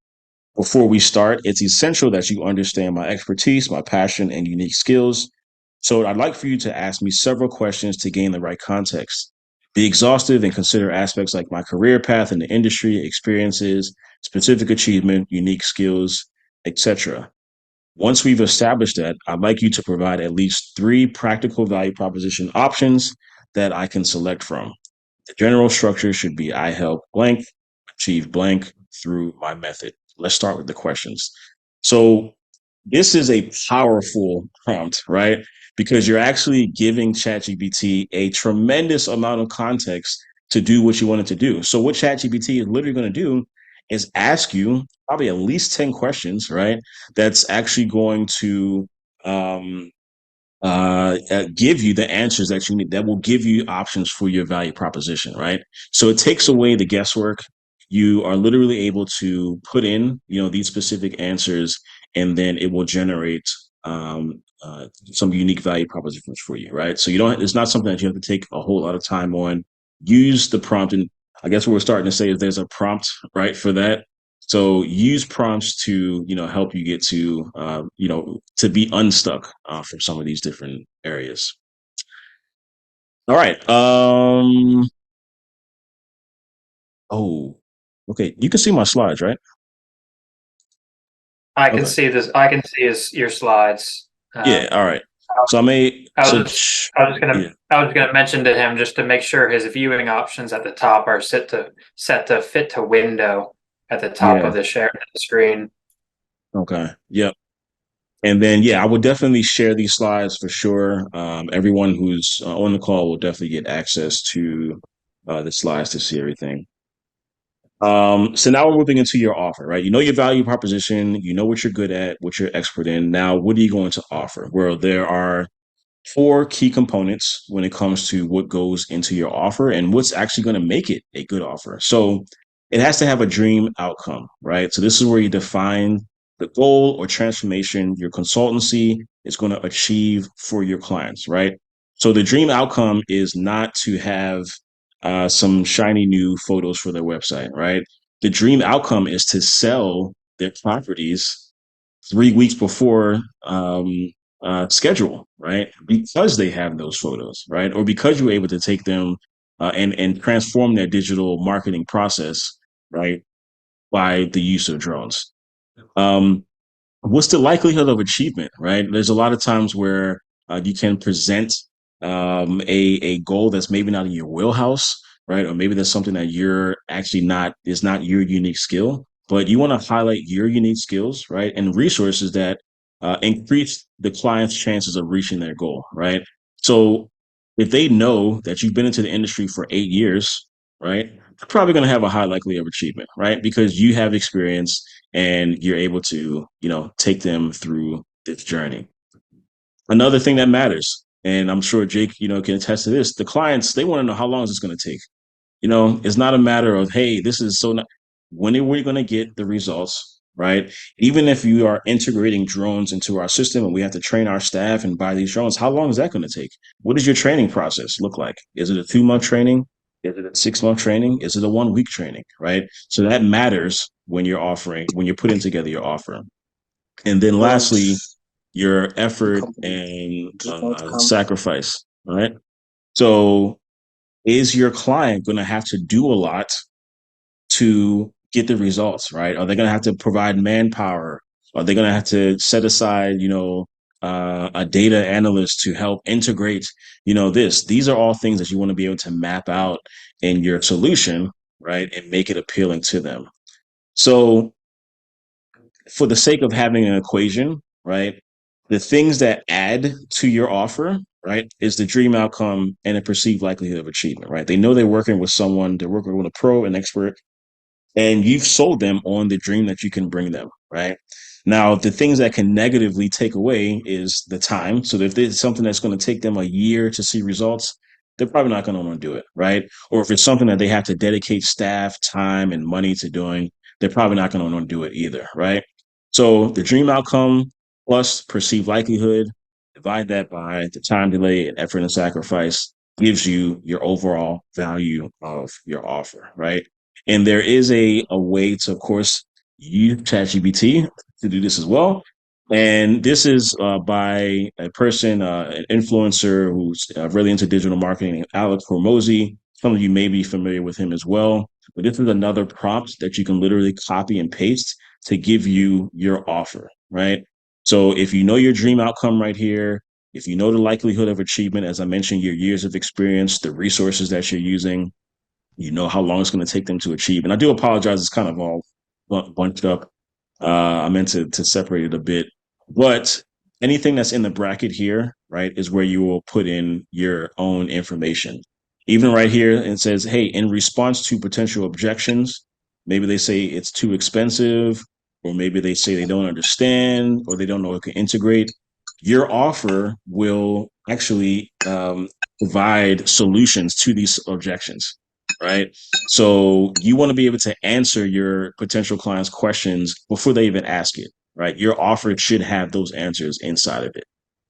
Before we start, it's essential that you understand my expertise, my passion, and unique skills. So I'd like for you to ask me several questions to gain the right context. Be exhaustive and consider aspects like my career path in the industry, experiences, specific achievement, unique skills, etc. Once we've established that, I'd like you to provide at least three practical value proposition options that I can select from. The general structure should be I help blank achieve blank through my method. Let's start with the questions. So this is a powerful prompt, right? Because you're actually giving ChatGPT a tremendous amount of context to do what you want it to do. So what ChatGPT is literally going to do is ask you probably at least 10 questions, right? That's actually going to um, give you the answers that you need, that will give you options for your value proposition, right? So it takes away the guesswork. You are literally able to put in, these specific answers, and then it will generate some unique value propositions for you, right? So you don't, it's not something that you have to take a whole lot of time on. Use the prompt. And I guess what we're starting to say is there's a prompt, right, for that. So use prompts to, help you get to, to be unstuck from some of these different areas. All right. Oh, okay. You can see my slides, right? I can Okay. see this. I can see your slides. Yeah. All right. So I was just, yeah, I was gonna mention to him just to make sure his viewing options at the top are set to fit to window at the top yeah. of the screen. Okay. Yep. And then, yeah, I would definitely share these slides for sure. Everyone who's on the call will definitely get access to the slides to see everything. So now we're moving into your offer, right? You know your value proposition, you know what you're good at, what you're expert in. Now, what are you going to offer? Well, there are four key components when it comes to what goes into your offer and what's actually going to make it a good offer. So it has to have a dream outcome, right? So this is where you define the goal or transformation your consultancy is going to achieve for your clients, right? So the dream outcome is not to have some shiny new photos for their website, right? The dream outcome is to sell their properties 3 weeks before schedule, right? Because they have those photos, right? Or because you were able to take them and transform their digital marketing process, right, by the use of drones. Um, what's the likelihood of achievement, right? There's a lot of times where you can present a goal that's maybe not in your wheelhouse, right? Or maybe there's something that you're actually not, is not your unique skill, but you want to highlight your unique skills, right? And resources that increase the client's chances of reaching their goal, right? So if they know that you've been into the industry for 8 years, right, they're probably going to have a high likelihood of achievement, right? Because you have experience and you're able to, take them through this journey. Another thing that matters, and I'm sure Jake, can attest to this, the clients, they want to know how long is this going to take. It's not a matter of, hey, this is so not, when are we going to get the results, right? Even if you are integrating drones into our system and we have to train our staff and buy these drones, how long is that going to take? What does your training process look like? Is it a 2 month training? Is it a 6 month training? Is it a 1 week training, right? So that matters when you're putting together your offer. And then lastly, your effort and sacrifice, right? So is your client going to have to do a lot to get the results, right? Are they going to have to provide manpower? Are they going to have to set aside, a data analyst to help integrate, this? These are all things that you want to be able to map out in your solution, right? And make it appealing to them. So for the sake of having an equation, right? The things that add to your offer, right, is the dream outcome and a perceived likelihood of achievement, right? They know they're working with someone, they're working with a pro, an expert, and you've sold them on the dream that you can bring them, right? Now, the things that can negatively take away is the time. So if there's something that's going to take them a year to see results, they're probably not going to want to do it, right? Or if it's something that they have to dedicate staff, time, and money to doing, they're probably not going to want to do it either, right? So the dream outcome plus perceived likelihood, divide that by the time delay and effort and sacrifice gives you your overall value of your offer, right? And there is a way to, of course, use ChatGPT to do this as well. And this is by a person, an influencer who's really into digital marketing, Alex Hormozy. Some of you may be familiar with him as well. But this is another prompt that you can literally copy and paste to give you your offer, right? So if you know your dream outcome right here, if you know the likelihood of achievement, as I mentioned, your years of experience, the resources that you're using, you know how long it's going to take them to achieve. And I do apologize, it's kind of all bunched up. I meant to separate it a bit, but anything that's in the bracket here, right, is where you will put in your own information. Even right here, it says, hey, in response to potential objections, maybe they say it's too expensive, or maybe they say they don't understand, or they don't know it can integrate. Your offer will actually provide solutions to these objections, right? So you want to be able to answer your potential client's questions before they even ask it, right? Your offer should have those answers inside of it,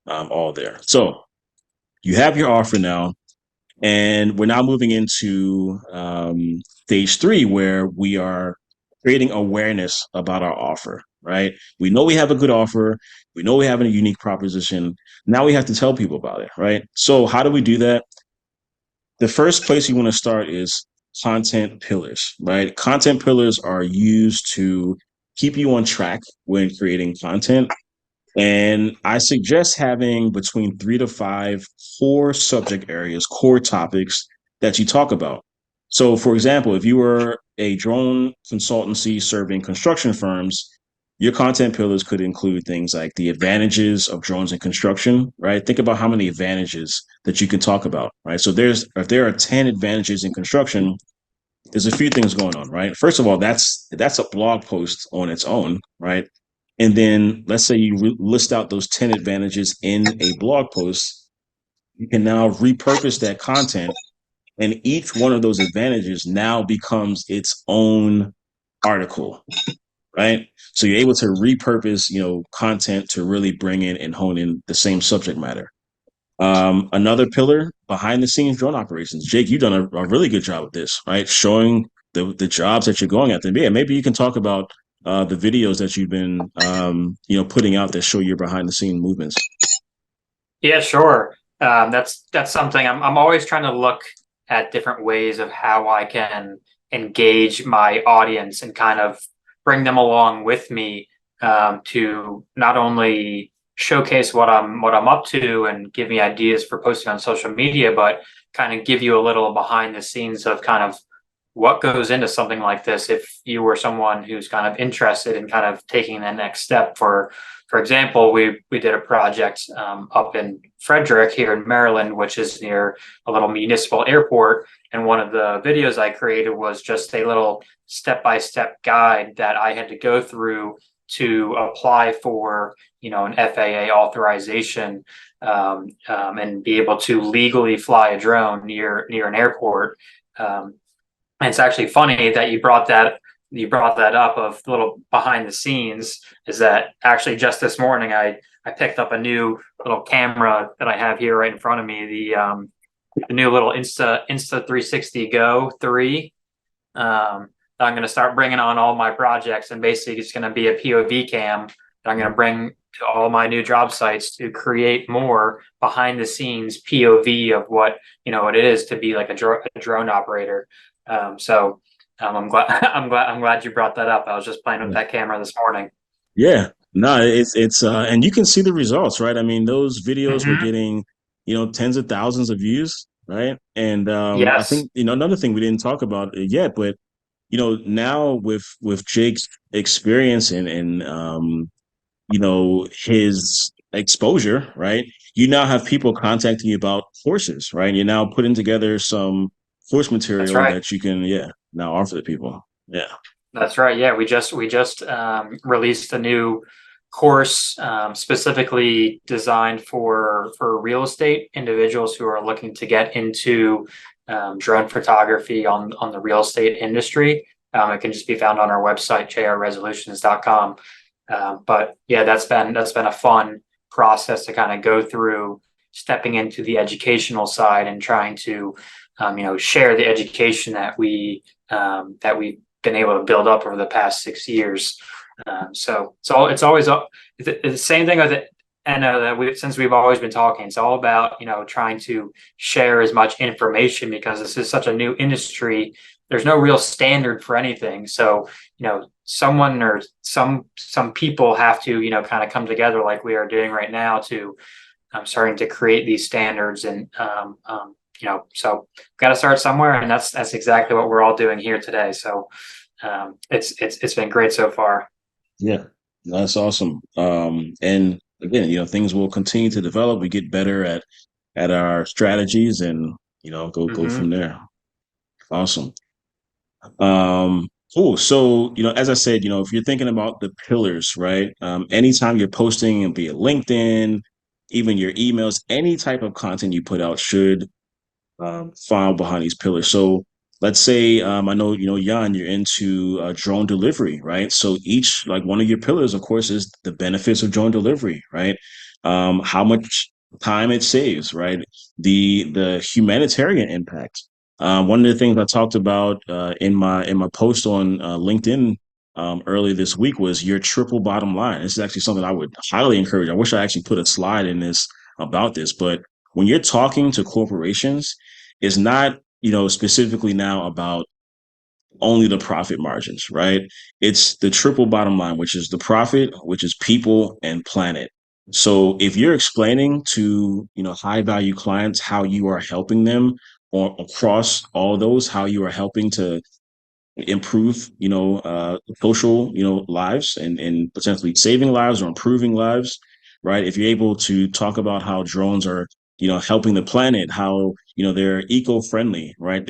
all there. So you have your offer now, and we're now moving into stage three, where we are creating awareness about our offer, right? We know we have a good offer. We know we have a unique proposition. Now we have to tell people about it, right? So how do we do that? The first place you want to start is content pillars, right? Content pillars are used to keep you on track when creating content. And I suggest having between 3 to 5 core subject areas, core topics that you talk about. So, for example, if you were a drone consultancy serving construction firms, your content pillars could include things like the advantages of drones in construction, right? Think about how many advantages that you can talk about, right? So if there are 10 advantages in construction, there's a few things going on, right? First of all, that's a blog post on its own, right? And then let's say you list out those 10 advantages in a blog post, you can now repurpose that content, and each one of those advantages now becomes its own article, right? So you're able to repurpose, content to really bring in and hone in the same subject matter. Another pillar, behind the scenes drone operations. Jake, you've done a really good job with this, right? Showing the jobs that you're going at. And yeah, maybe you can talk about the videos that you've been, putting out that show your behind the scene movements. Yeah, sure. That's something I'm always trying to look at different ways of how I can engage my audience and kind of bring them along with me, to not only showcase what I'm up to and give me ideas for posting on social media, but kind of give you a little behind the scenes of kind of what goes into something like this if you were someone who's kind of interested in kind of taking the next step. For example, we did a project up in Frederick here in Maryland, which is near a little municipal airport. And one of the videos I created was just a little step-by-step guide that I had to go through to apply for, an FAA authorization, and be able to legally fly a drone near an airport. And it's actually funny that you brought that up of the little behind the scenes. Is that actually just this morning I picked up a new little camera that I have here right in front of me, the new little Insta360 Go 3. That I'm going to start bringing on all my projects, and basically it's going to be a POV cam that I'm going to bring to all my new job sites to create more behind the scenes POV of what it is to be like a drone operator. I'm glad I'm glad you brought that up. I was just playing with that camera this morning. Yeah, no, it's and you can see the results, right? I mean, those videos were Hmm. getting, tens of thousands of views, right? And I Yes, think, another thing we didn't talk about it yet, but now with Jake's experience and his exposure, right? You now have people contacting you about courses, right? You're now putting together some course that's material right. that you can, yeah, now offer to people. Yeah. That's right. Yeah, we just released a new course, specifically designed for real estate individuals who are looking to get into drone photography on the real estate industry. It can just be found on our website, jrresolutions.com. But yeah, that's been a fun process to kind of go through stepping into the educational side and trying to, share the education that we've been able to build up over the past 6 years. So it's always the same thing with it. And that since we've always been talking, it's all about trying to share as much information because this is such a new industry. There's no real standard for anything. So someone or some people have to kind of come together like we are doing right now to starting to create these standards and so got to start somewhere, and that's exactly what we're all doing here today. So it's been great so far. Yeah, that's awesome. And again, things will continue to develop. We get better at our strategies, and go from Hmm. there. Awesome. Cool. So, as I said, if you're thinking about the pillars, right? Anytime you're posting, be it LinkedIn, even your emails, any type of content you put out should file behind these pillars. So let's say I know Jan, you're into drone delivery, right? So each like one of your pillars, of course, is the benefits of drone delivery, right? How much time it saves, right? The humanitarian impact. One of the things I talked about in my post on LinkedIn earlier this week was your triple bottom line. This is actually something I would highly encourage. I wish I actually put a slide in this about this, but when you're talking to corporations, it's not, specifically now about only the profit margins, right? It's the triple bottom line, which is the profit, which is people and planet. So if you're explaining to, high value clients how you are helping them or across all those, how you are helping to improve, social, lives and potentially saving lives or improving lives, right? If you're able to talk about how drones are, helping the planet, how, they're eco-friendly, right?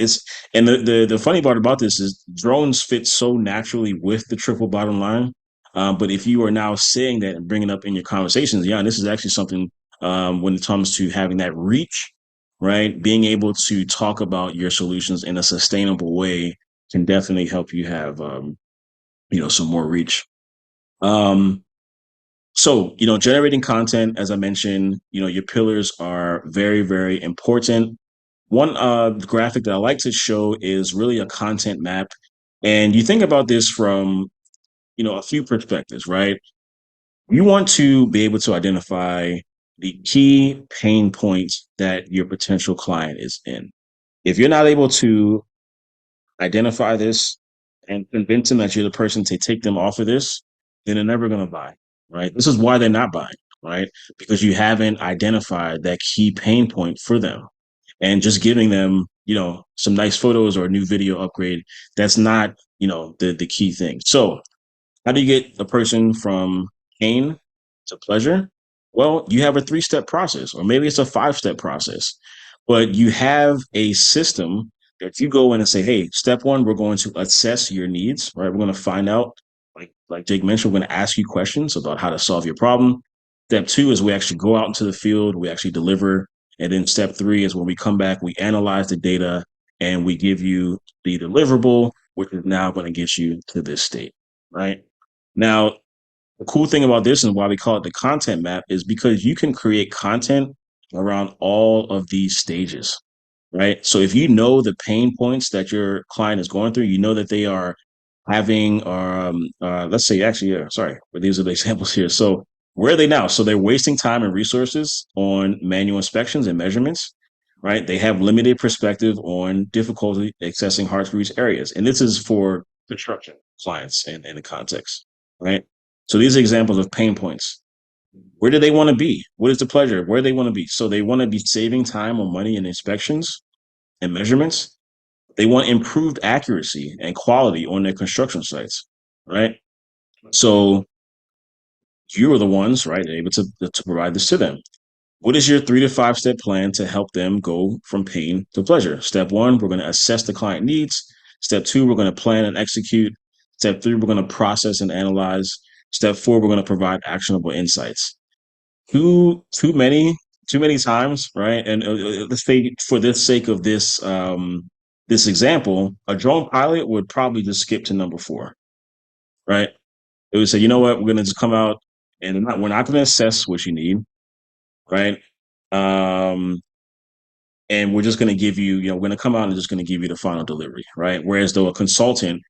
And the funny part about this is drones fit so naturally with the triple bottom line. But if you are now saying that and bringing up in your conversations, yeah, and this is actually something when it comes to having that reach, right? Being able to talk about your solutions in a sustainable way can definitely help you have some more reach. Um, so generating content, as I mentioned, your pillars are very, very important. One graphic that I like to show is really a content map. And you think about this from, a few perspectives, right? You want to be able to identify the key pain points that your potential client is in. If you're not able to identify this and convince them that you're the person to take them off of this, then they're never going to buy, right? This is why they're not buying, right? Because you haven't identified that key pain point for them. And just giving them, some nice photos or a new video upgrade, that's not, the key thing. So how do you get a person from pain to pleasure? Well, you have a 3-step process, or maybe it's a 5-step process, but you have a system that you go in and say, hey, step one, we're going to assess your needs, right? We're going to find out, like Jake mentioned, we're going to ask you questions about how to solve your problem. Step two is we actually go out into the field, we actually deliver. And then step three is when we come back, we analyze the data and we give you the deliverable, which is now going to get you to this state, right? Now, the cool thing about this and why we call it the content map is because you can create content around all of these stages, right? So if you know the pain points that your client is going through, you know that they are having, let's say, actually, yeah, sorry, but these are the examples here. So where are they now? So they're wasting time and resources on manual inspections and measurements, right? They have limited perspective on difficulty accessing hard to reach areas. And this is for construction clients in the context, right? So these are examples of pain points. Where do they want to be? What is the pleasure? Where do they want to be? So they want to be saving time on money and inspections and measurements. They want improved accuracy and quality on their construction sites, right? So you are the ones, right, able to provide this to them. What is your 3 to 5 step plan to help them go from pain to pleasure? Step one, we're going to assess the client needs. Step two, we're going to plan and execute. Step three, we're going to process and analyze. Step four, we're going to provide actionable insights. Too many times, right? And let's say for the sake of this example, a drone pilot would probably just skip to number four, right? It would say, you know what, we're going to just come out and we're not going to assess what you need. right? Um, and we're just going to give you, we're going to come out and just going to give you the final delivery, right? Whereas though a consultant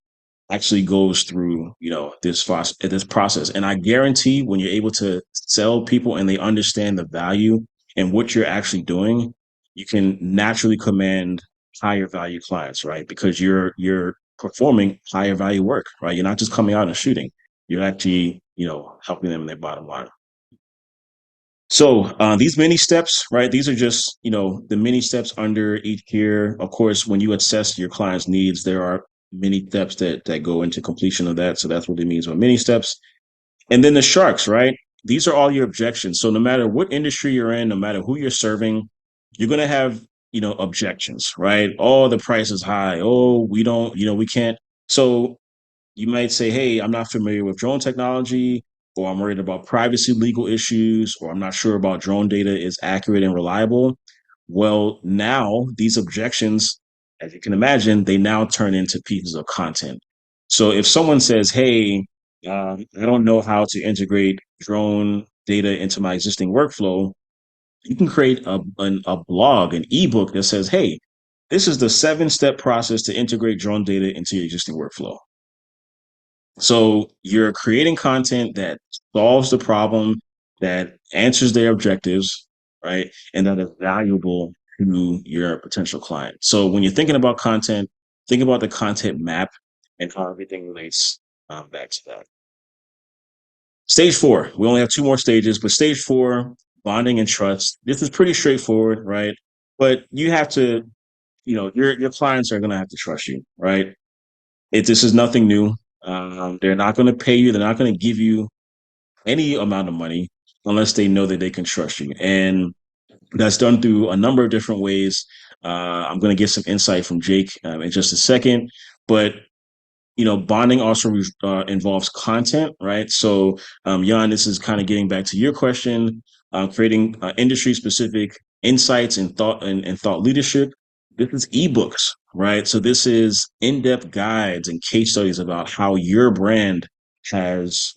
actually goes through, this process. And I guarantee when you're able to sell people and they understand the value and what you're actually doing, you can naturally command higher value clients, right? Because you're performing higher value work, right? You're not just coming out and shooting. You're actually, helping them in their bottom line. So these mini steps, right? These are just, the mini steps under each tier. Of course, when you assess your client's needs, there are many steps that go into completion of that. So that's what it means by mini steps. And then the sharks, right? These are all your objections. So no matter what industry you're in, no matter who you're serving, you're going to have, objections, right? Oh, the price is high. Oh, we don't, we can't. So you might say, hey, I'm not familiar with drone technology, or I'm worried about privacy legal issues, or I'm not sure about drone data is accurate and reliable. Well, now these objections, as you can imagine, they now turn into pieces of content. So if someone says, hey, I don't know how to integrate drone data into my existing workflow, you can create a blog, an ebook that says, hey, this is the 7-step process to integrate drone data into your existing workflow. So you're creating content that solves the problem, that answers their objectives, right? And that is valuable to your potential client. So when you're thinking about content, think about the content map and how everything relates back to that. Stage 4, we only have 2 more stages, but stage 4, bonding and trust. This is pretty straightforward, right? But you have to, your clients are going to have to trust you, right? This is nothing new. They're not going to pay you. They're not going to give you any amount of money unless they know that they can trust you. And that's done through a number of different ways. I'm going to get some insight from Jake in just a second. But bonding also involves content, right? So, Jan, this is kind of getting back to your question, creating industry specific insights and thought leadership. This is ebooks, right? So this is in-depth guides and case studies about how your brand has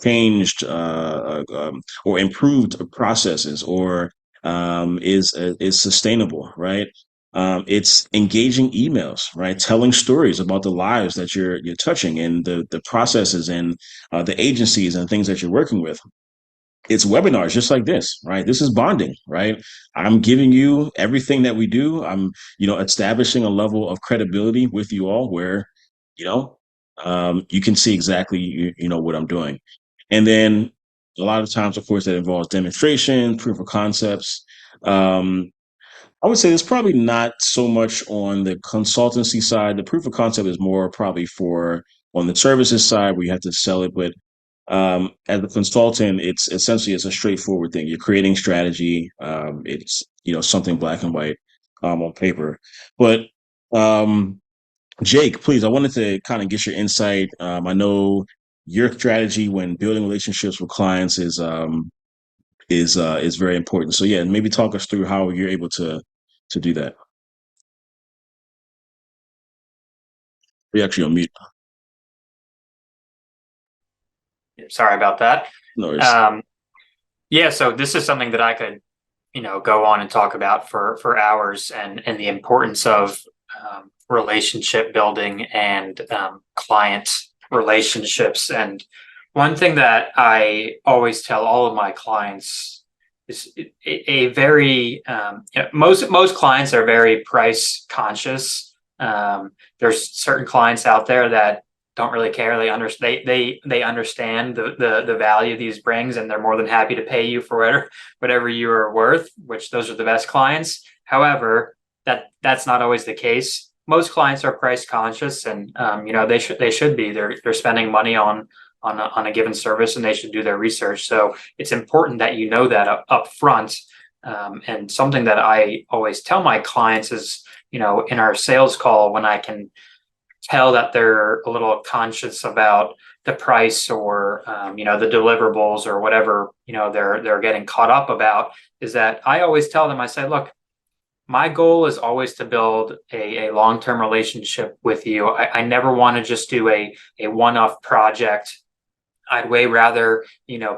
changed or improved processes or is sustainable, right? It's engaging emails, right? Telling stories about the lives that you're touching and the processes and the agencies and things that you're working with. It's webinars just like this, right? This is bonding, right? I'm giving you everything that we do. I'm, establishing a level of credibility with you all where, you know, you can see exactly, what I'm doing. And then a lot of times, of course, that involves demonstration, proof of concepts. Um, I would say it's probably not so much on the consultancy side. The proof of concept is more probably for on the services side where you have to sell it. But as a consultant, it's a straightforward thing. You're creating strategy. It's something black and white on paper. But um, Jake, please, I wanted to kind of get your insight. I know your strategy when building relationships with clients is very important. So yeah, maybe talk us through how you're able to do that. You're actually on mute. Sorry about that. No worries. Um, yeah, so this is something that I could, go on and talk about for hours, and the importance of relationship building and client relationships. And one thing that I always tell all of my clients is a very most clients are very price conscious. There's certain clients out there that don't really care. They understand the value these brings, and they're more than happy to pay you for whatever you are worth, which those are the best clients. However, that's not always the case. Most clients are price conscious, and they should be. They're spending money on a given service, and they should do their research. So it's important that you know that up front. And something that I always tell my clients is, in our sales call, when I can tell that they're a little conscious about the price or the deliverables or whatever they're getting caught up about, is that I always tell them, I say, look, my goal is always to build a long-term relationship with you. I never want to just do a one-off project. I'd way rather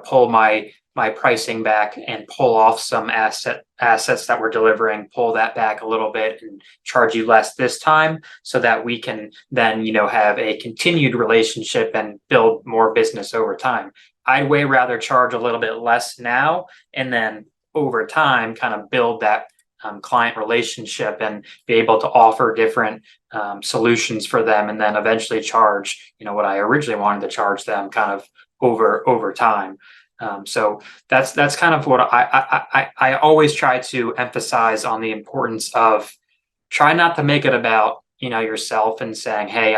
pull my my pricing back and pull off some assets that we're delivering, pull that back a little bit and charge you less this time so that we can then, have a continued relationship and build more business over time. I'd way rather charge a little bit less now and then over time kind of build that client relationship and be able to offer different solutions for them, and then eventually charge, what I originally wanted to charge them kind of over time. So that's kind of what I always try to emphasize on the importance of try not to make it about, yourself and saying, hey,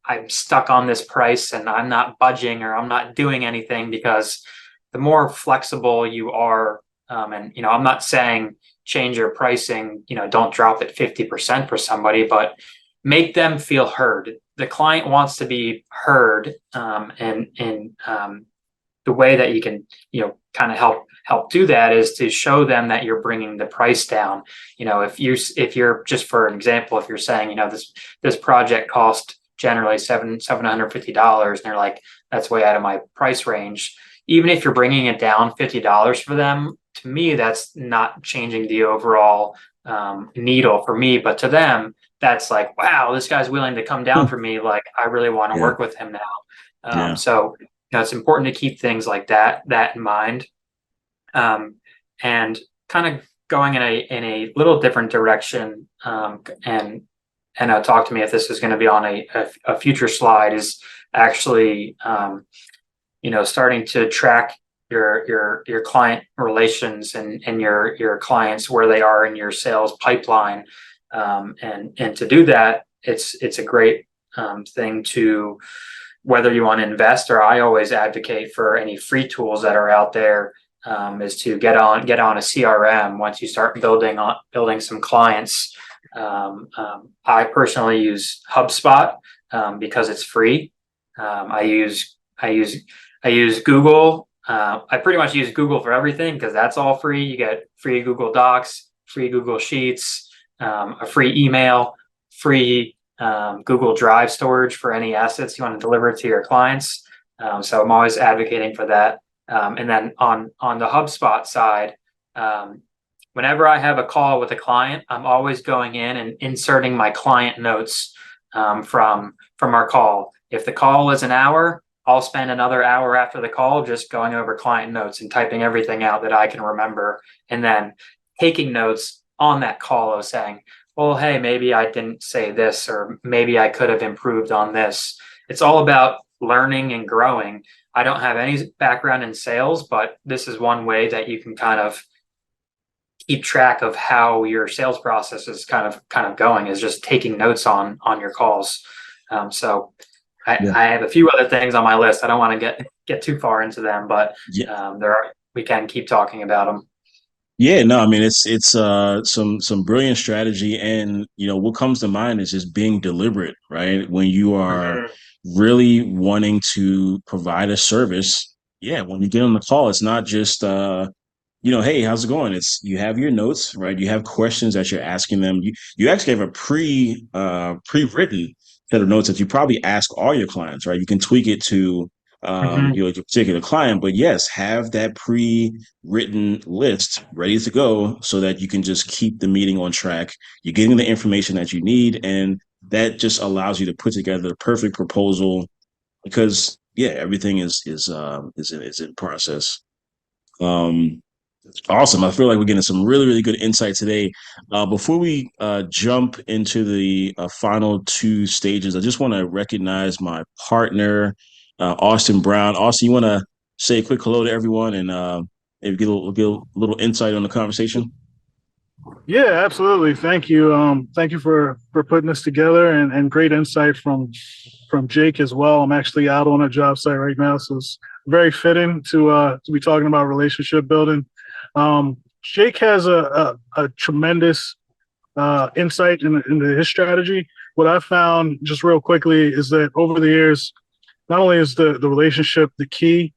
I'm stuck on this price and I'm not budging or I'm not doing anything, because the more flexible you are, and, I'm not saying change your pricing, don't drop it 50% for somebody, but make them feel heard. The client wants to be heard, and the way that you can, kind of help do that is to show them that you're bringing the price down. If you're just, for an example, if you're saying, this project cost generally $750, and they're like, that's way out of my price range. Even if you're bringing it down $50 for them, to me, that's not changing the overall needle for me, but to them, that's like, wow, this guy's willing to come down for me. Like, I really want to work with him now. So it's important to keep things like that in mind, and kind of going in a little different direction. And talk to me if this is going to be on a future slide. Is actually starting to track your client relations and your clients, where they are in your sales pipeline, and to do that, it's a great thing to, whether you want to invest, or I always advocate for any free tools that are out there, is to get on a CRM once you start building some clients. I personally use HubSpot because it's free. I use Google. I pretty much use Google for everything because that's all free. You get free Google Docs, free Google Sheets, a free email, free Google Drive storage for any assets you want to deliver to your clients. So I'm always advocating for that. And then on the HubSpot side, whenever I have a call with a client, I'm always going in and inserting my client notes from our call. If the call is an hour, I'll spend another hour after the call just going over client notes and typing everything out that I can remember, and then taking notes on that call of saying, well, hey, maybe I didn't say this, or maybe I could have improved on this. It's all about learning and growing. I don't have any background in sales, but this is one way that you can kind of keep track of how your sales process is kind of going, is just taking notes on your calls. So I have a few other things on my list. I don't want to get too far into them, but we can keep talking about them. Yeah, no, I mean it's some brilliant strategy, and what comes to mind is just being deliberate, right? When you are really wanting to provide a service, when you get on the call, it's not just hey, how's it going? It's, you have your notes, right? You have questions that you're asking them. You actually have a pre-written set of notes that you probably ask all your clients, right? You can tweak it to your particular client, but yes, have that pre-written list ready to go so that you can just keep the meeting on track. You're getting the information that you need, and that just allows you to put together the perfect proposal, because everything is in process. Awesome. I feel like we're getting some really, really good insight today. Before we jump into the final two stages, I just want to recognize my partner, Austin Brown. Austin, you want to say a quick hello to everyone and maybe get a little insight on the conversation? Yeah, absolutely. Thank you. Thank you for putting this together, and great insight from Jake as well. I'm actually out on a job site right now, so it's very fitting to be talking about relationship building. Jake has a tremendous insight into his strategy. What I found, just real quickly, is that over the years, not only is the relationship the key,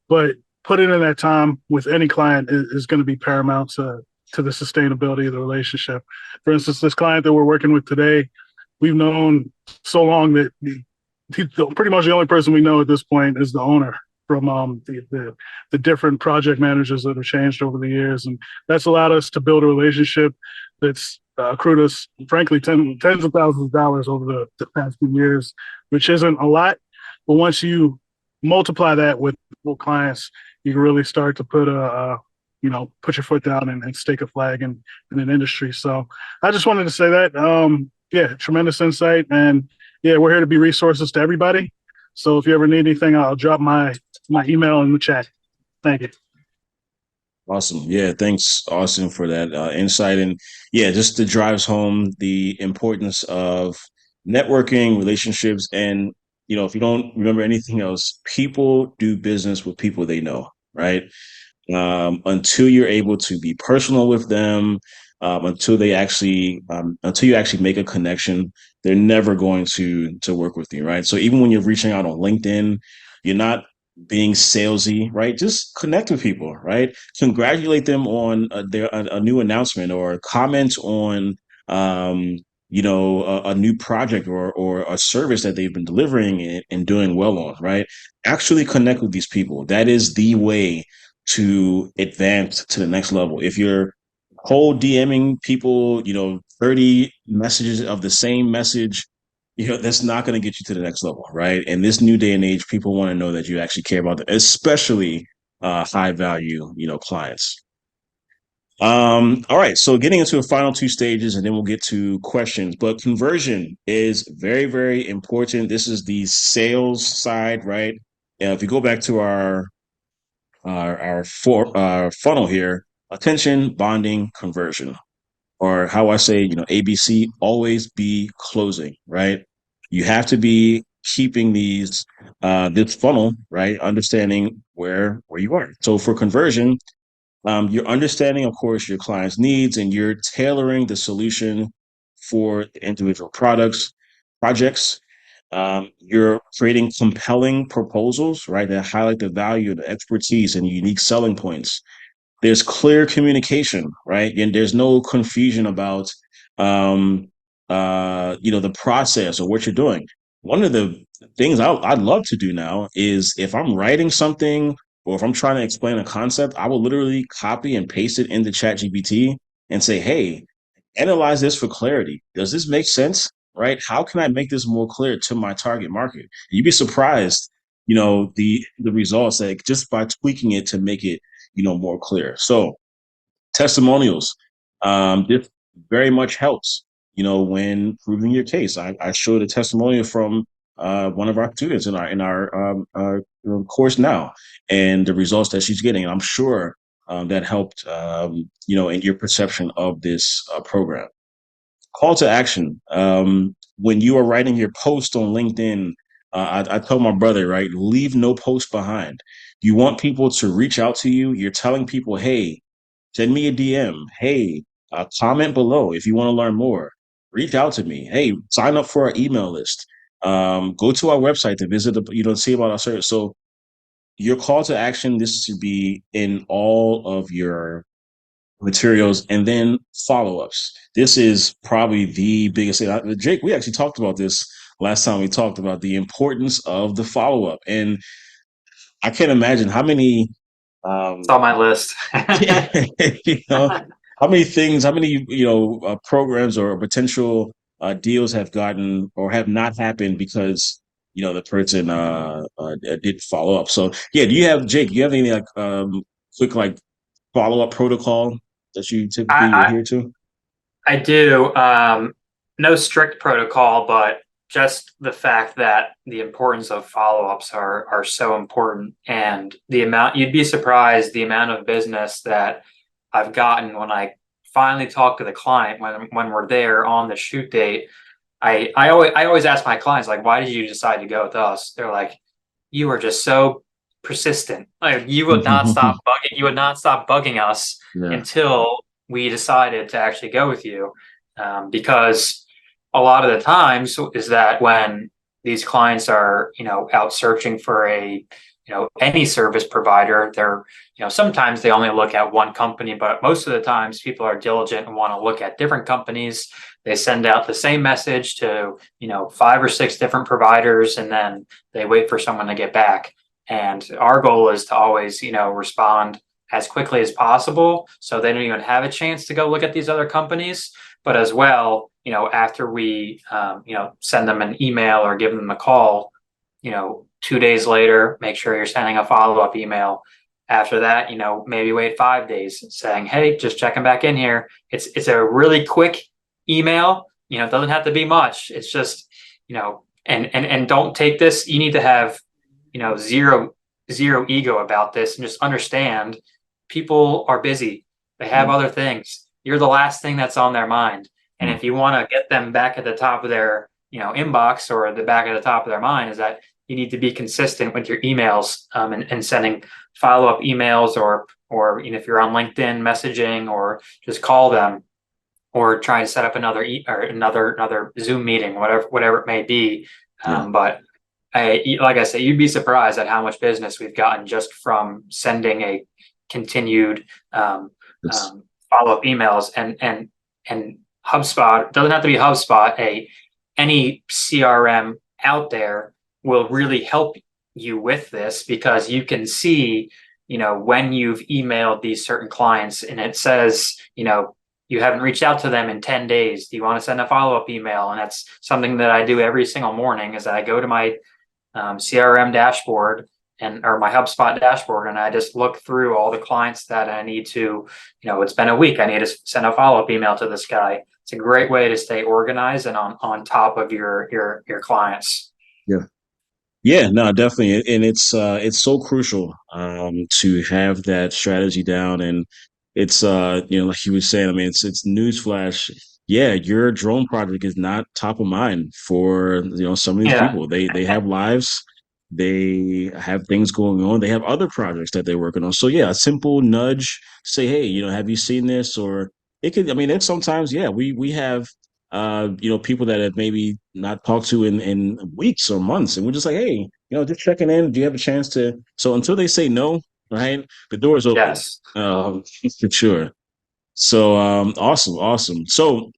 but putting in that time with any client is going to be paramount to the sustainability of the relationship. For instance, this client that we're working with today, we've known so long that he's pretty much the only person we know at this point is the owner. from the different project managers that have changed over the years, and that's allowed us to build a relationship that's accrued us, frankly, tens of thousands of dollars over the past few years, which isn't a lot, but once you multiply that with clients, you can really start to put put your foot down and stake a flag in an industry. So I just wanted to say that. Yeah, tremendous insight, and yeah, we're here to be resources to everybody. So if you ever need anything, I'll drop my email in the chat. Thank you. Awesome. Yeah, thanks, Austin, for that insight. And yeah, just it drives home the importance of networking, relationships, and if you don't remember anything else, people do business with people they know, right? Until you're able to be personal with them, until you actually make a connection, they're never going to work with you, right? So even when you're reaching out on LinkedIn, you're not being salesy, right? Just connect with people, right? Congratulate them on a new announcement, or comment on a new project, or a service that they've been delivering and doing well on, right? Actually connect with these people. That is the way to advance to the next level. If you're cold DMing people, 30 messages of the same message, that's not going to get you to the next level, right? In this new day and age, people want to know that you actually care about them, especially high value, clients. All right. So getting into the final two stages, and then we'll get to questions. But conversion is very, very important. This is the sales side, right? If you go back to our funnel here: attention, bonding, conversion, or how I say, ABC, always be closing, right? You have to be keeping this funnel, right? Understanding where you are. So for conversion, you're understanding, of course, your client's needs, and you're tailoring the solution for individual projects. You're creating compelling proposals, right, that highlight the value, the expertise, and unique selling points. There's clear communication, right? And there's no confusion about, the process or what you're doing. One of the things I'd love to do now is, if I'm writing something or if I'm trying to explain a concept, I will literally copy and paste it into ChatGPT and say, hey, analyze this for clarity. Does this make sense? Right? How can I make this more clear to my target market? You'd be surprised, the results, like, just by tweaking it to make it, more clear. So testimonials, this very much helps, when proving your case. I showed a testimonial from one of our students in our course now, and the results that she's getting. And I'm sure that helped, in your perception of this program. Call to action. When you are writing your post on LinkedIn, I told my brother, right, leave no post behind. You want people to reach out to you. You're telling people, hey, send me a DM. Hey, comment below if you want to learn more. Reach out to me. Hey, sign up for our email list. Go to our website to visit see about our service. So your call to action, this should be in all of your materials. And then follow-ups. This is probably the biggest thing. Jake, we actually talked about this last time we talked about the importance of the follow-up. And I can't imagine how many It's on my list. how many things, how many programs or potential deals have gotten or have not happened because the person didn't follow up. So yeah, Jake, do you have any quick follow-up protocol that you typically I, adhere to? I do. No strict protocol, but just the fact that the importance of follow-ups are so important, and you'd be surprised the amount of business that I've gotten when I finally talk to the client when we're there on the shoot date. I always ask my clients, like, why did you decide to go with us? They're like, you were just so persistent. Like, you would not stop bugging. You would not stop bugging us until we decided to actually go with you. Because a lot of the times is that when these clients are, out searching for any service provider, they're, sometimes they only look at one company, but most of the times people are diligent and want to look at different companies. They send out the same message to, 5 or 6 different providers, and then they wait for someone to get back. And our goal is to always, respond as quickly as possible, so they don't even have a chance to go look at these other companies. But as well, after we, send them an email or give them a call, 2 days later, make sure you're sending a follow-up email. After that, maybe wait 5 days saying, hey, just checking back in here. It's a really quick email. It doesn't have to be much. It's just, and don't take this. You need to have, zero ego about this, and just understand people are busy. They have other things. You're the last thing that's on their mind. And if you want to get them back at the top of their, inbox, or the back of the top of their mind, is that you need to be consistent with your emails, and sending follow-up emails, or if you're on LinkedIn messaging, or just call them, or try to set up another or another Zoom meeting, whatever it may be. But like I said, you'd be surprised at how much business we've gotten just from sending a continued follow-up emails. And HubSpot, doesn't have to be HubSpot, any CRM out there will really help you with this, because you can see, when you've emailed these certain clients and it says, you haven't reached out to them in 10 days. Do you want to send a follow-up email? And that's something that I do every single morning, is that I go to my CRM dashboard or my HubSpot dashboard, and I just look through all the clients that I need to, it's been a week, I need to send a follow-up email to this guy. It's a great way to stay organized and on top of your clients. Yeah, no, definitely. And it's so crucial to have that strategy down. And it's like you were saying, I mean, it's newsflash. Yeah, your drone project is not top of mind for some of these Yeah. people. They have lives, they have things going on, they have other projects that they're working on. So yeah, a simple nudge, say, hey, have you seen this? Or it could, I mean, it's sometimes, yeah, we have people that have maybe not talked to in weeks or months. And we're just like, hey, just checking in. Do you have a chance to? So until they say no, right, the door is open. Yes. For sure. So awesome, awesome. So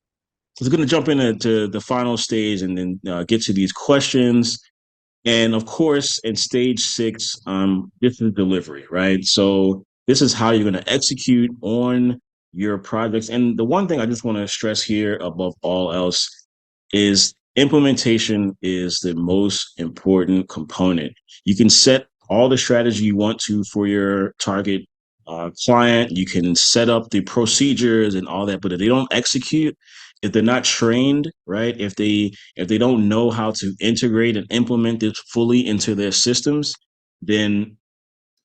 we're going to jump into the final stage and then get to these questions. And of course, in stage 6, this is delivery, right? So this is how you're going to execute on your projects. And the one thing I just want to stress here above all else is implementation is the most important component. You can set all the strategy you want to for your target client. You can set up the procedures and all that, but if they don't execute, if they're not trained, right? If they don't know how to integrate and implement this fully into their systems, then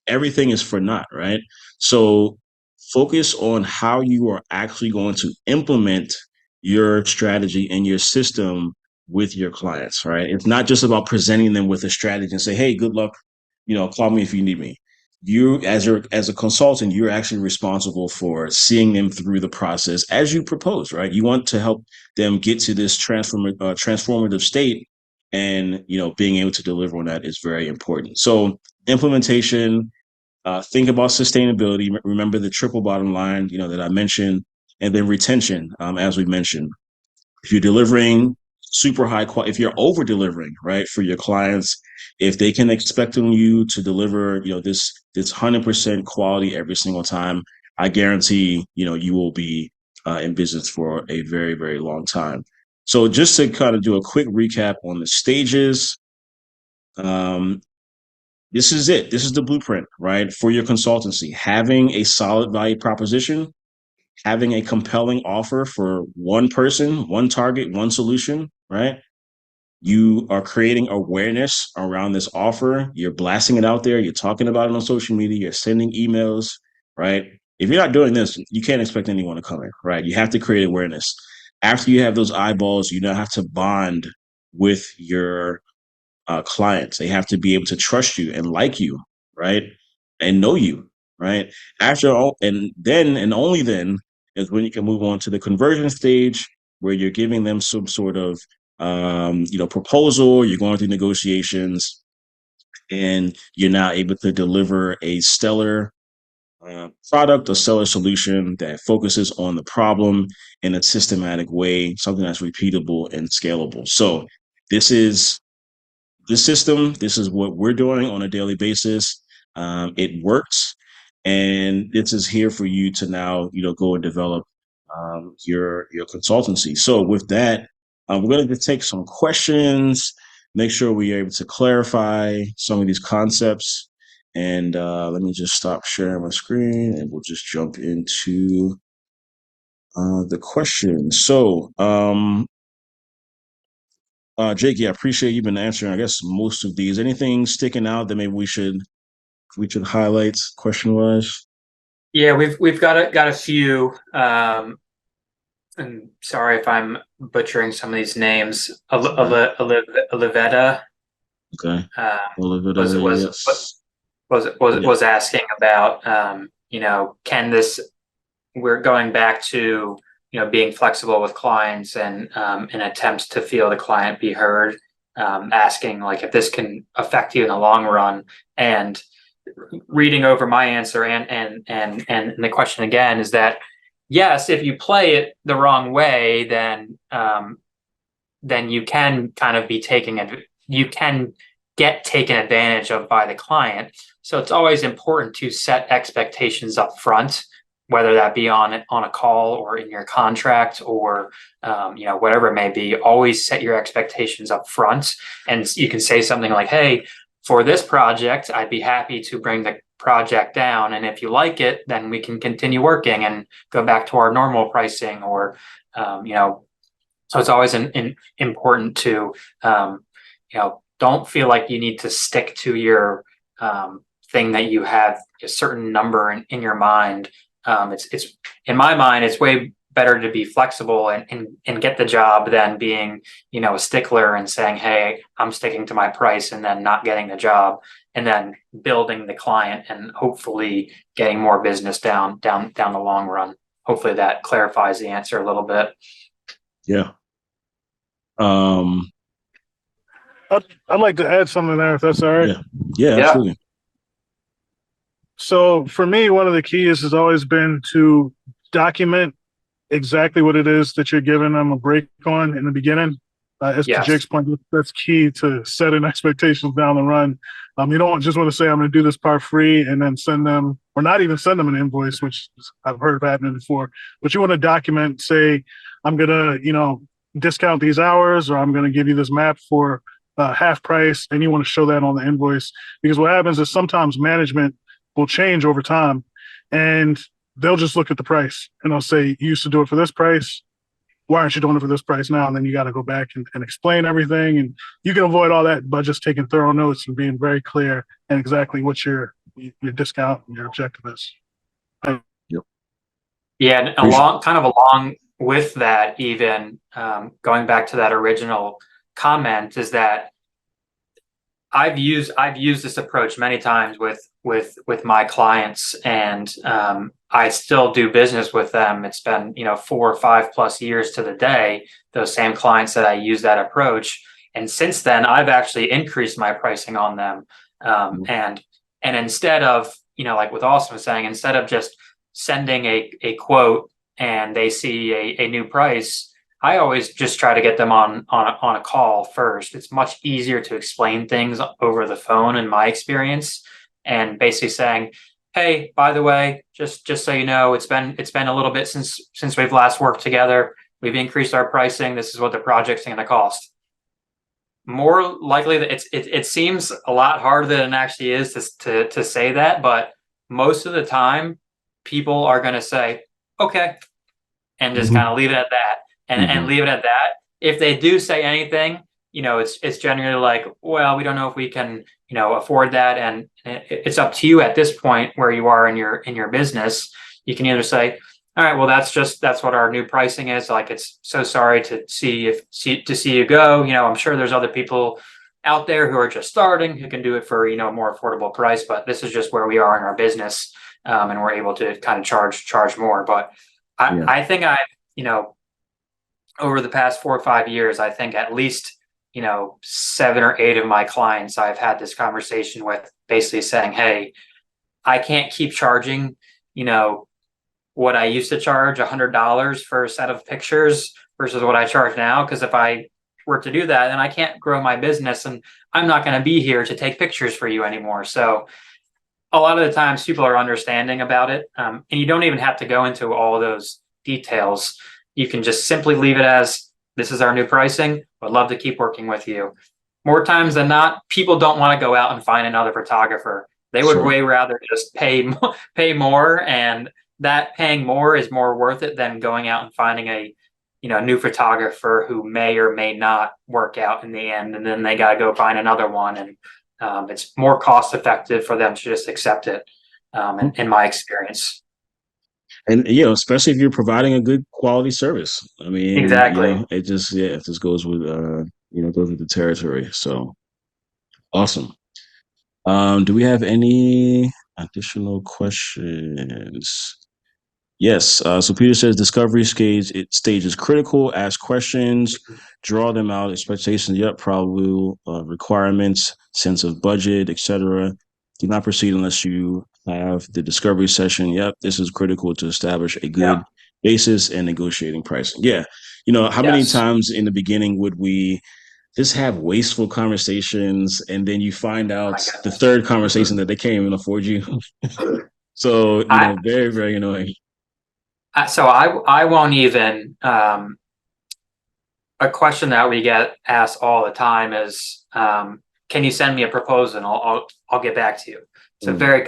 everything is for naught, right? So focus on how you are actually going to implement your strategy and your system with your clients, right? It's not just about presenting them with a strategy and say, hey, good luck, call me if you need me. You, as a consultant, you're actually responsible for seeing them through the process as you propose, right? You want to help them get to this transformative state, and being able to deliver on that is very important. So implementation, think about sustainability. Remember the triple bottom line, that I mentioned, and then retention, as we mentioned. If you're delivering super high quality, if you're over delivering, right, for your clients, if they can expect on you to deliver, this 100% quality every single time, I guarantee, you will be in business for a very, very long time. So just to kind of do a quick recap on the stages, um, this is it. This is the blueprint, right? For your consultancy, having a solid value proposition, having a compelling offer for one person, one target, one solution, right? You are creating awareness around this offer. You're blasting it out there. You're talking about it on social media. You're sending emails, right? If you're not doing this, you can't expect anyone to come in, right? You have to create awareness. After you have those eyeballs, you now have to bond with your clients. They have to be able to trust you and like you, right? And know you, right? After all, and then and only then is when you can move on to the conversion stage, where you're giving them some sort of proposal. You're going through negotiations, and you're now able to deliver a stellar product or stellar solution that focuses on the problem in a systematic way, something that's repeatable and scalable. So this is this system, this is what we're doing on a daily basis. It works, and this is here for you to now, go and develop your consultancy. So with that, we're going to take some questions, make sure we are able to clarify some of these concepts. And let me just stop sharing my screen, and we'll just jump into the questions. So, Jake, yeah, I appreciate you've been answering, I guess, most of these. Anything sticking out that maybe we should highlight question wise? Yeah, we've got a few. And sorry if I'm butchering some of these names. Right. Olivetta Okay. uh, was Olivia, was yes. Yeah. was asking about can this we're going back to being flexible with clients and in attempts to feel the client be heard, asking like if this can affect you in the long run. And reading over my answer and the question again is that yes, if you play it the wrong way, then you can kind of be you can get taken advantage of by the client. So it's always important to set expectations up front, whether that be on a call or in your contract or whatever it may be. Always set your expectations up front, and you can say something like, "Hey, for this project, I'd be happy to bring the project down, and if you like it, then we can continue working and go back to our normal pricing." Or so it's always important to don't feel like you need to stick to your thing that you have a certain number in your mind. It's in my mind, it's way better to be flexible and get the job than being a stickler and saying, "Hey, I'm sticking to my price," and then not getting the job, and then building the client and hopefully getting more business down the long run. Hopefully that clarifies the answer a little bit. Yeah. Um, I'd like to add something there, if that's all right. yeah. Yeah, Yeah. absolutely. So for me, one of the keys has always been to document exactly what it is that you're giving them a break on in the beginning. As to Yes. Jake's point, that's key to setting expectations down the run. You don't just want to say, "I'm going to do this part free," and then send them, or not even send them an invoice, which I've heard of happening before. But you want to document, say, "I'm going to, discount these hours," or "I'm going to give you this map for half price," and you want to show that on the invoice. Because what happens is sometimes management will change over time, and they'll just look at the price and they'll say, "You used to do it for this price. Why aren't you doing it for this price now?" And then you got to go back and explain everything. And you can avoid all that by just taking thorough notes and being very clear and exactly what your discount and your objective is. Yep. Yeah, and Appreciate along with that, even going back to that original comment, is that I've used this approach many times with my clients, and I still do business with them. It's been 4 or 5 plus years to the day. Those same clients that I use that approach, and since then I've actually increased my pricing on them. And instead of like with Austin was saying, instead of just sending a quote and they see a new price, I always just try to get them on a call first. It's much easier to explain things over the phone in my experience, and basically saying, "Hey, by the way, just so you know, it's been a little bit since we've last worked together. We've increased our pricing. This is what the project's going to cost." More likely that it seems a lot harder than it actually is to say that, but most of the time people are going to say, "Okay," and just kind of leave it at that. And leave it at that. If they do say anything, it's generally like, "Well, we don't know if we can, afford that." And it's up to you at this point where you are in your business. You can either say, "All right, well, that's what our new pricing is. Like, it's so sorry to see you go. I'm sure there's other people out there who are just starting who can do it for a more affordable price, but this is just where we are in our business, and we're able to kind of charge more." But I think over the past 4 or 5 years, I think at least 7 or 8 of my clients I've had this conversation with, basically saying, "Hey, I can't keep charging what I used to charge $100 for a set of pictures versus what I charge now, because if I were to do that, then I can't grow my business, and I'm not going to be here to take pictures for you anymore. So a lot of the times people are understanding about it. And you don't even have to go into all those details. You can just simply leave it as, this is our new pricing. Would love to keep working with you. More times than not, people don't want to go out and find another photographer. They would Sure. way rather just pay more, and that paying more is more worth it than going out and finding a new photographer who may or may not work out in the end, and then they got to go find another one, and it's more cost effective for them to just accept it, in my experience. And especially if you're providing a good quality service. I mean, Exactly. it just goes with goes with the territory. So awesome. Do we have any additional questions? Yes. So Peter says discovery stage is critical. Ask questions, draw them out. Expectations. Yep. Probable requirements, sense of budget, etc. Do not proceed unless you have the discovery session. Yep. This is critical to establish a Yeah. good basis and negotiating pricing. Yeah. How many Yes. times in the beginning would we just have wasteful conversations and then you find Oh out my the goodness. third conversation that they can't even afford you? So, I very, very annoying. so I won't even. A question that we get asked all the time is, can you send me a proposal and I'll get back to you. It's a Mm. very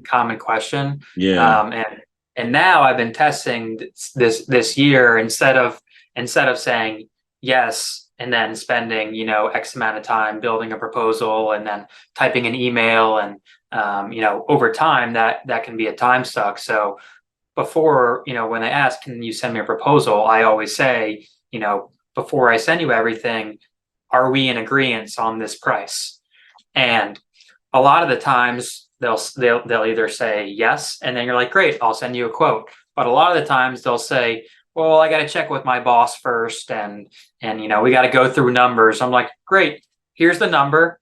common question. Yeah. And now I've been testing this year, instead of saying yes and then spending X amount of time building a proposal and then typing an email, and over time that can be a time suck. So before, when they ask, can you send me a proposal, I always say, before I send you everything, are we in agreement on this price? And a lot of the times they'll either say yes, and then you're like, great, I'll send you a quote. But a lot of the times they'll say, well, I got to check with my boss first, and we got to go through numbers. I'm like, great, here's the number.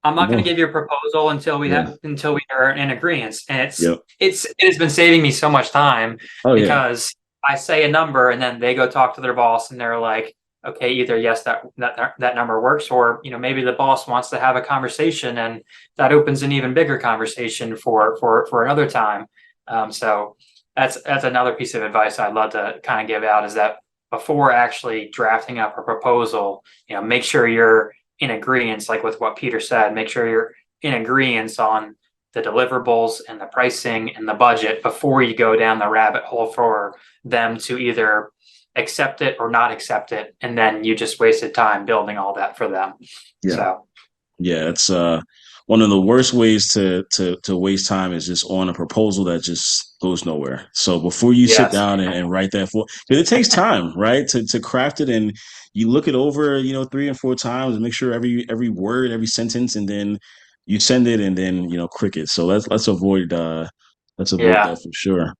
I'm not going No. to give you a proposal Yeah. until we are in agreement. And Yep. it has been saving me so much time, Oh yeah. because I say a number and then they go talk to their boss and they're like, okay, either yes, that number works, or maybe the boss wants to have a conversation, and that opens an even bigger conversation for another time. So that's another piece of advice I'd love to kind of give out, is that before actually drafting up a proposal, make sure you're in agreement, like with what Peter said. Make sure you're in agreement on the deliverables and the pricing and the budget before you go down the rabbit hole for them to either accept it or not accept it, and then you just wasted time building all that for them. Yeah. So Yeah. It's one of the worst ways to waste time is just on a proposal that just goes nowhere. So before you sit yes, down and write that for, because it takes time, right? To craft it, and you look it over, 3 and 4 times and make sure every word, every sentence, and then you send it and then crickets. So let's avoid yeah, that for sure.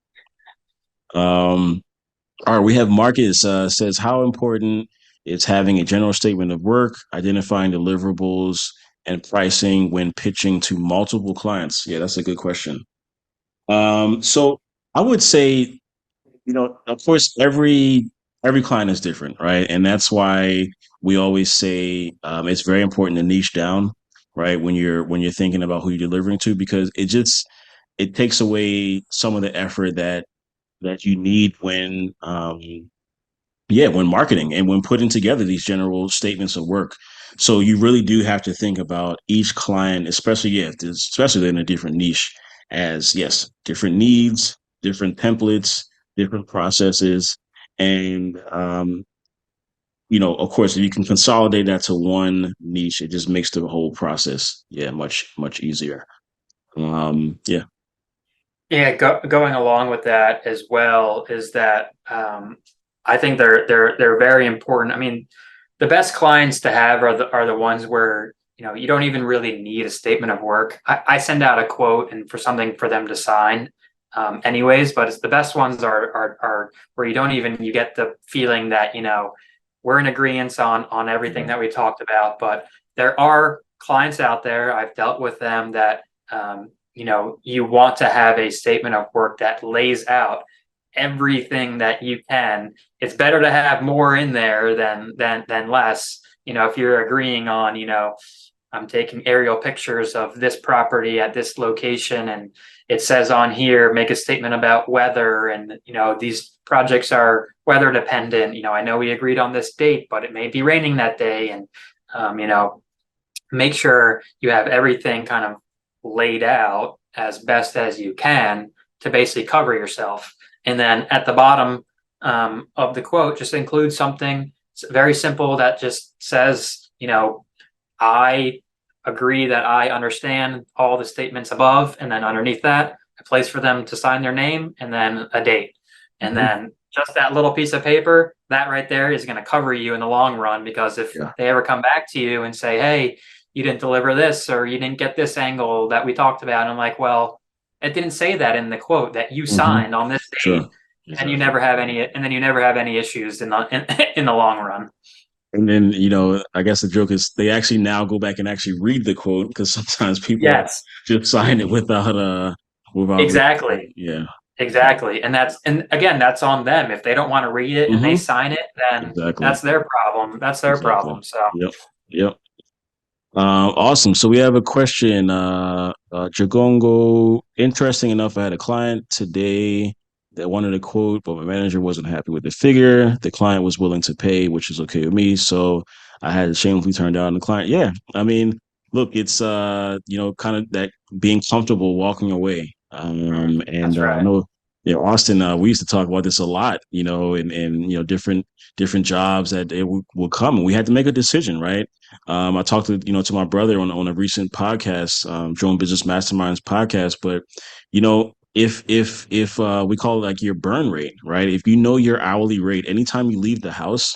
Um All right, we have Marcus says how important is having a general statement of work, identifying deliverables, and pricing when pitching to multiple clients. Yeah, that's a good question. So I would say, of course, every client is different, right? And that's why we always say it's very important to niche down, right? When you're thinking about who you're delivering to, because it takes away some of the effort that you need when marketing and when putting together these general statements of work. So you really do have to think about each client, especially in a different niche, as yes, different needs, different templates, different processes. And of course, if you can consolidate that to one niche, it just makes the whole process, much, much easier. Yeah. yeah. Going along with that as well is that, I think they're very important. I mean, the best clients to have are the ones where you don't even really need a statement of work. I send out a quote and for something for them to sign, anyways. But it's the best ones are where you get the feeling that we're in agreement on everything Yeah. that we talked about. But there are clients out there, I've dealt with them, that you want to have a statement of work that lays out everything that you can. It's better to have more in there than less. If you're agreeing on I'm taking aerial pictures of this property at this location, and it says on here, make a statement about weather, and these projects are weather dependent. I know we agreed on this date, but it may be raining that day, and make sure you have everything kind of laid out as best as you can to basically cover yourself. And then at the bottom of the quote, just include something very simple that just says, I agree that I understand all the statements above. And then underneath that, a place for them to sign their name and then a date. And then just that little piece of paper, that right there is going to cover you in the long run, because if they ever come back to you and say, hey, you didn't deliver this, or you didn't get this angle that we talked about, and I'm like, well, it didn't say that in the quote that you signed on this date. Sure. Exactly. And you never have any issues in the long run. And then, I guess the joke is they actually now go back and actually read the quote, because sometimes people just sign it without exactly. Yeah. Exactly. And again, that's on them. If they don't want to read it and they sign it, then that's their problem. That's their problem. So Yep. Awesome. So we have a question. Jagongo, interesting enough, I had a client today that wanted a quote, but my manager wasn't happy with the figure. The client was willing to pay, which is okay with me. So I had to shamefully turn down the client. Yeah. I mean, look, it's kind of that being comfortable walking away. And that's right. I know, Austin, we used to talk about this a lot, and different jobs that it will come, and we had to make a decision, right? I talked to my brother on a recent podcast, Drone Business Masterminds podcast. But if we call it like your burn rate, right? If you know your hourly rate, anytime you leave the house,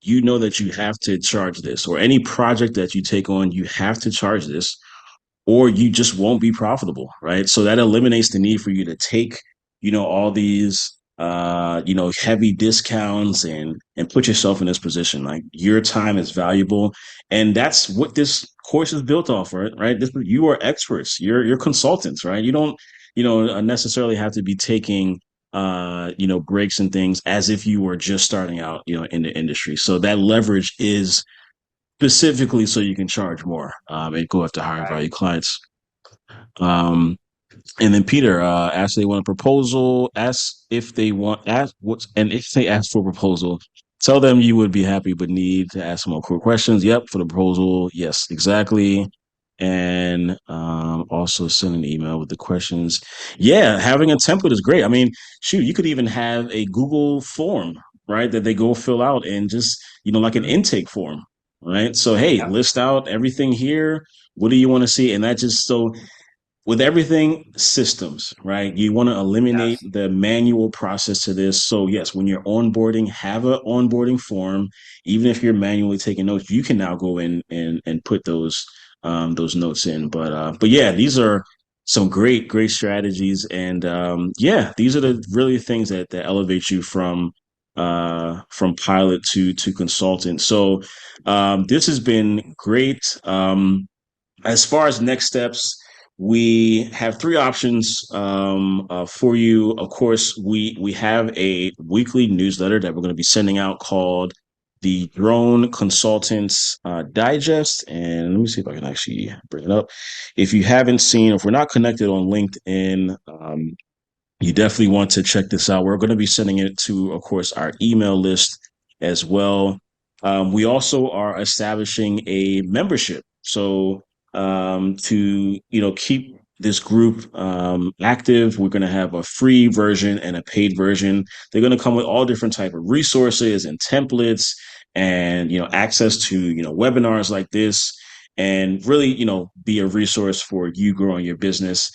you know that you have to charge this, or any project that you take on, you have to charge this, or you just won't be profitable, right? So that eliminates the need for you to take, all these heavy discounts and put yourself in this position. Like, your time is valuable. And that's what this course is built off, right? You are experts, you're consultants, right? You don't, necessarily have to be taking breaks and things as if you were just starting out, in the industry. So that leverage is specifically so you can charge more and go after higher value clients. And then Peter asked if they want a proposal, and if they ask for a proposal, tell them you would be happy but need to ask more quick questions. Yep, for the proposal. Yes, exactly. And also send an email with the questions. Yeah, having a template is great. I mean, shoot, you could even have a Google form, right, that they go fill out, and just, like an intake form, right? So, hey, list out everything here. What do you want to see? And that just so with everything, systems, right? You want to eliminate the manual process to this. So yes, when you're onboarding, have an onboarding form. Even if you're manually taking notes, you can now go in and put those notes in. But yeah, these are some great strategies, and these are the really things that elevate you from pilot to consultant. So this has been great. As far as next steps, we have three options for you. Of course, we have a weekly newsletter that we're going to be sending out called the Drone Consultants Digest. And let me see if I can actually bring it up. If you haven't seen, if we're not connected on LinkedIn, you definitely want to check this out. We're going to be sending it to, of course, our email list as well. We also are establishing a membership. So to keep this group active, we're going to have a free version and a paid version. They're going to come with all different type of resources and templates, and access to webinars like this, and really be a resource for you growing your business.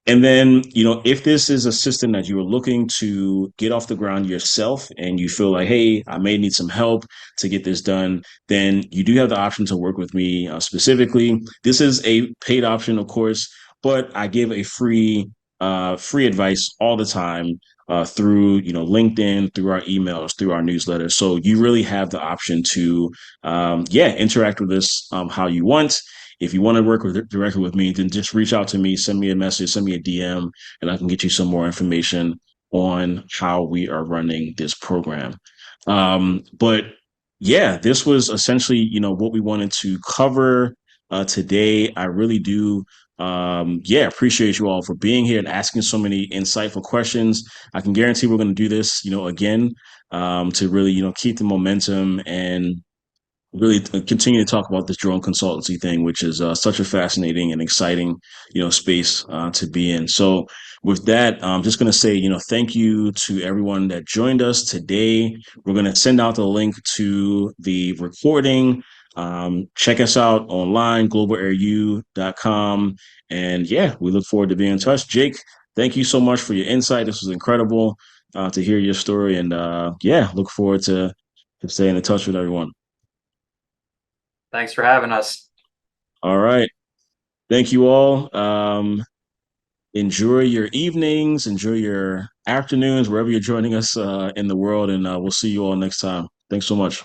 And then, if this is a system that you are looking to get off the ground yourself, and you feel like, hey, I may need some help to get this done, then you do have the option to work with me specifically. This is a paid option, of course, but I give a free advice all the time through LinkedIn, through our emails, through our newsletter. So you really have the option to interact with us how you want. If you want to work directly with me, then just reach out to me, send me a message, send me a DM, and I can get you some more information on how we are running this program. But yeah, this was essentially, what we wanted to cover today. I really do. Yeah, appreciate you all for being here and asking so many insightful questions. I can guarantee we're going to do this, again, to really, keep the momentum and really continue to talk about this drone consultancy thing, which is such a fascinating and exciting, space to be in. So with that, I'm just going to say, thank you to everyone that joined us today. We're going to send out the link to the recording. Check us out online, globalairU.com. And yeah, we look forward to being in touch. Jake, thank you so much for your insight. This was incredible to hear your story. And yeah, look forward to staying in touch with everyone. Thanks for having us. All right. Thank you all. Enjoy your evenings, enjoy your afternoons, wherever you're joining us in the world, and we'll see you all next time. Thanks so much.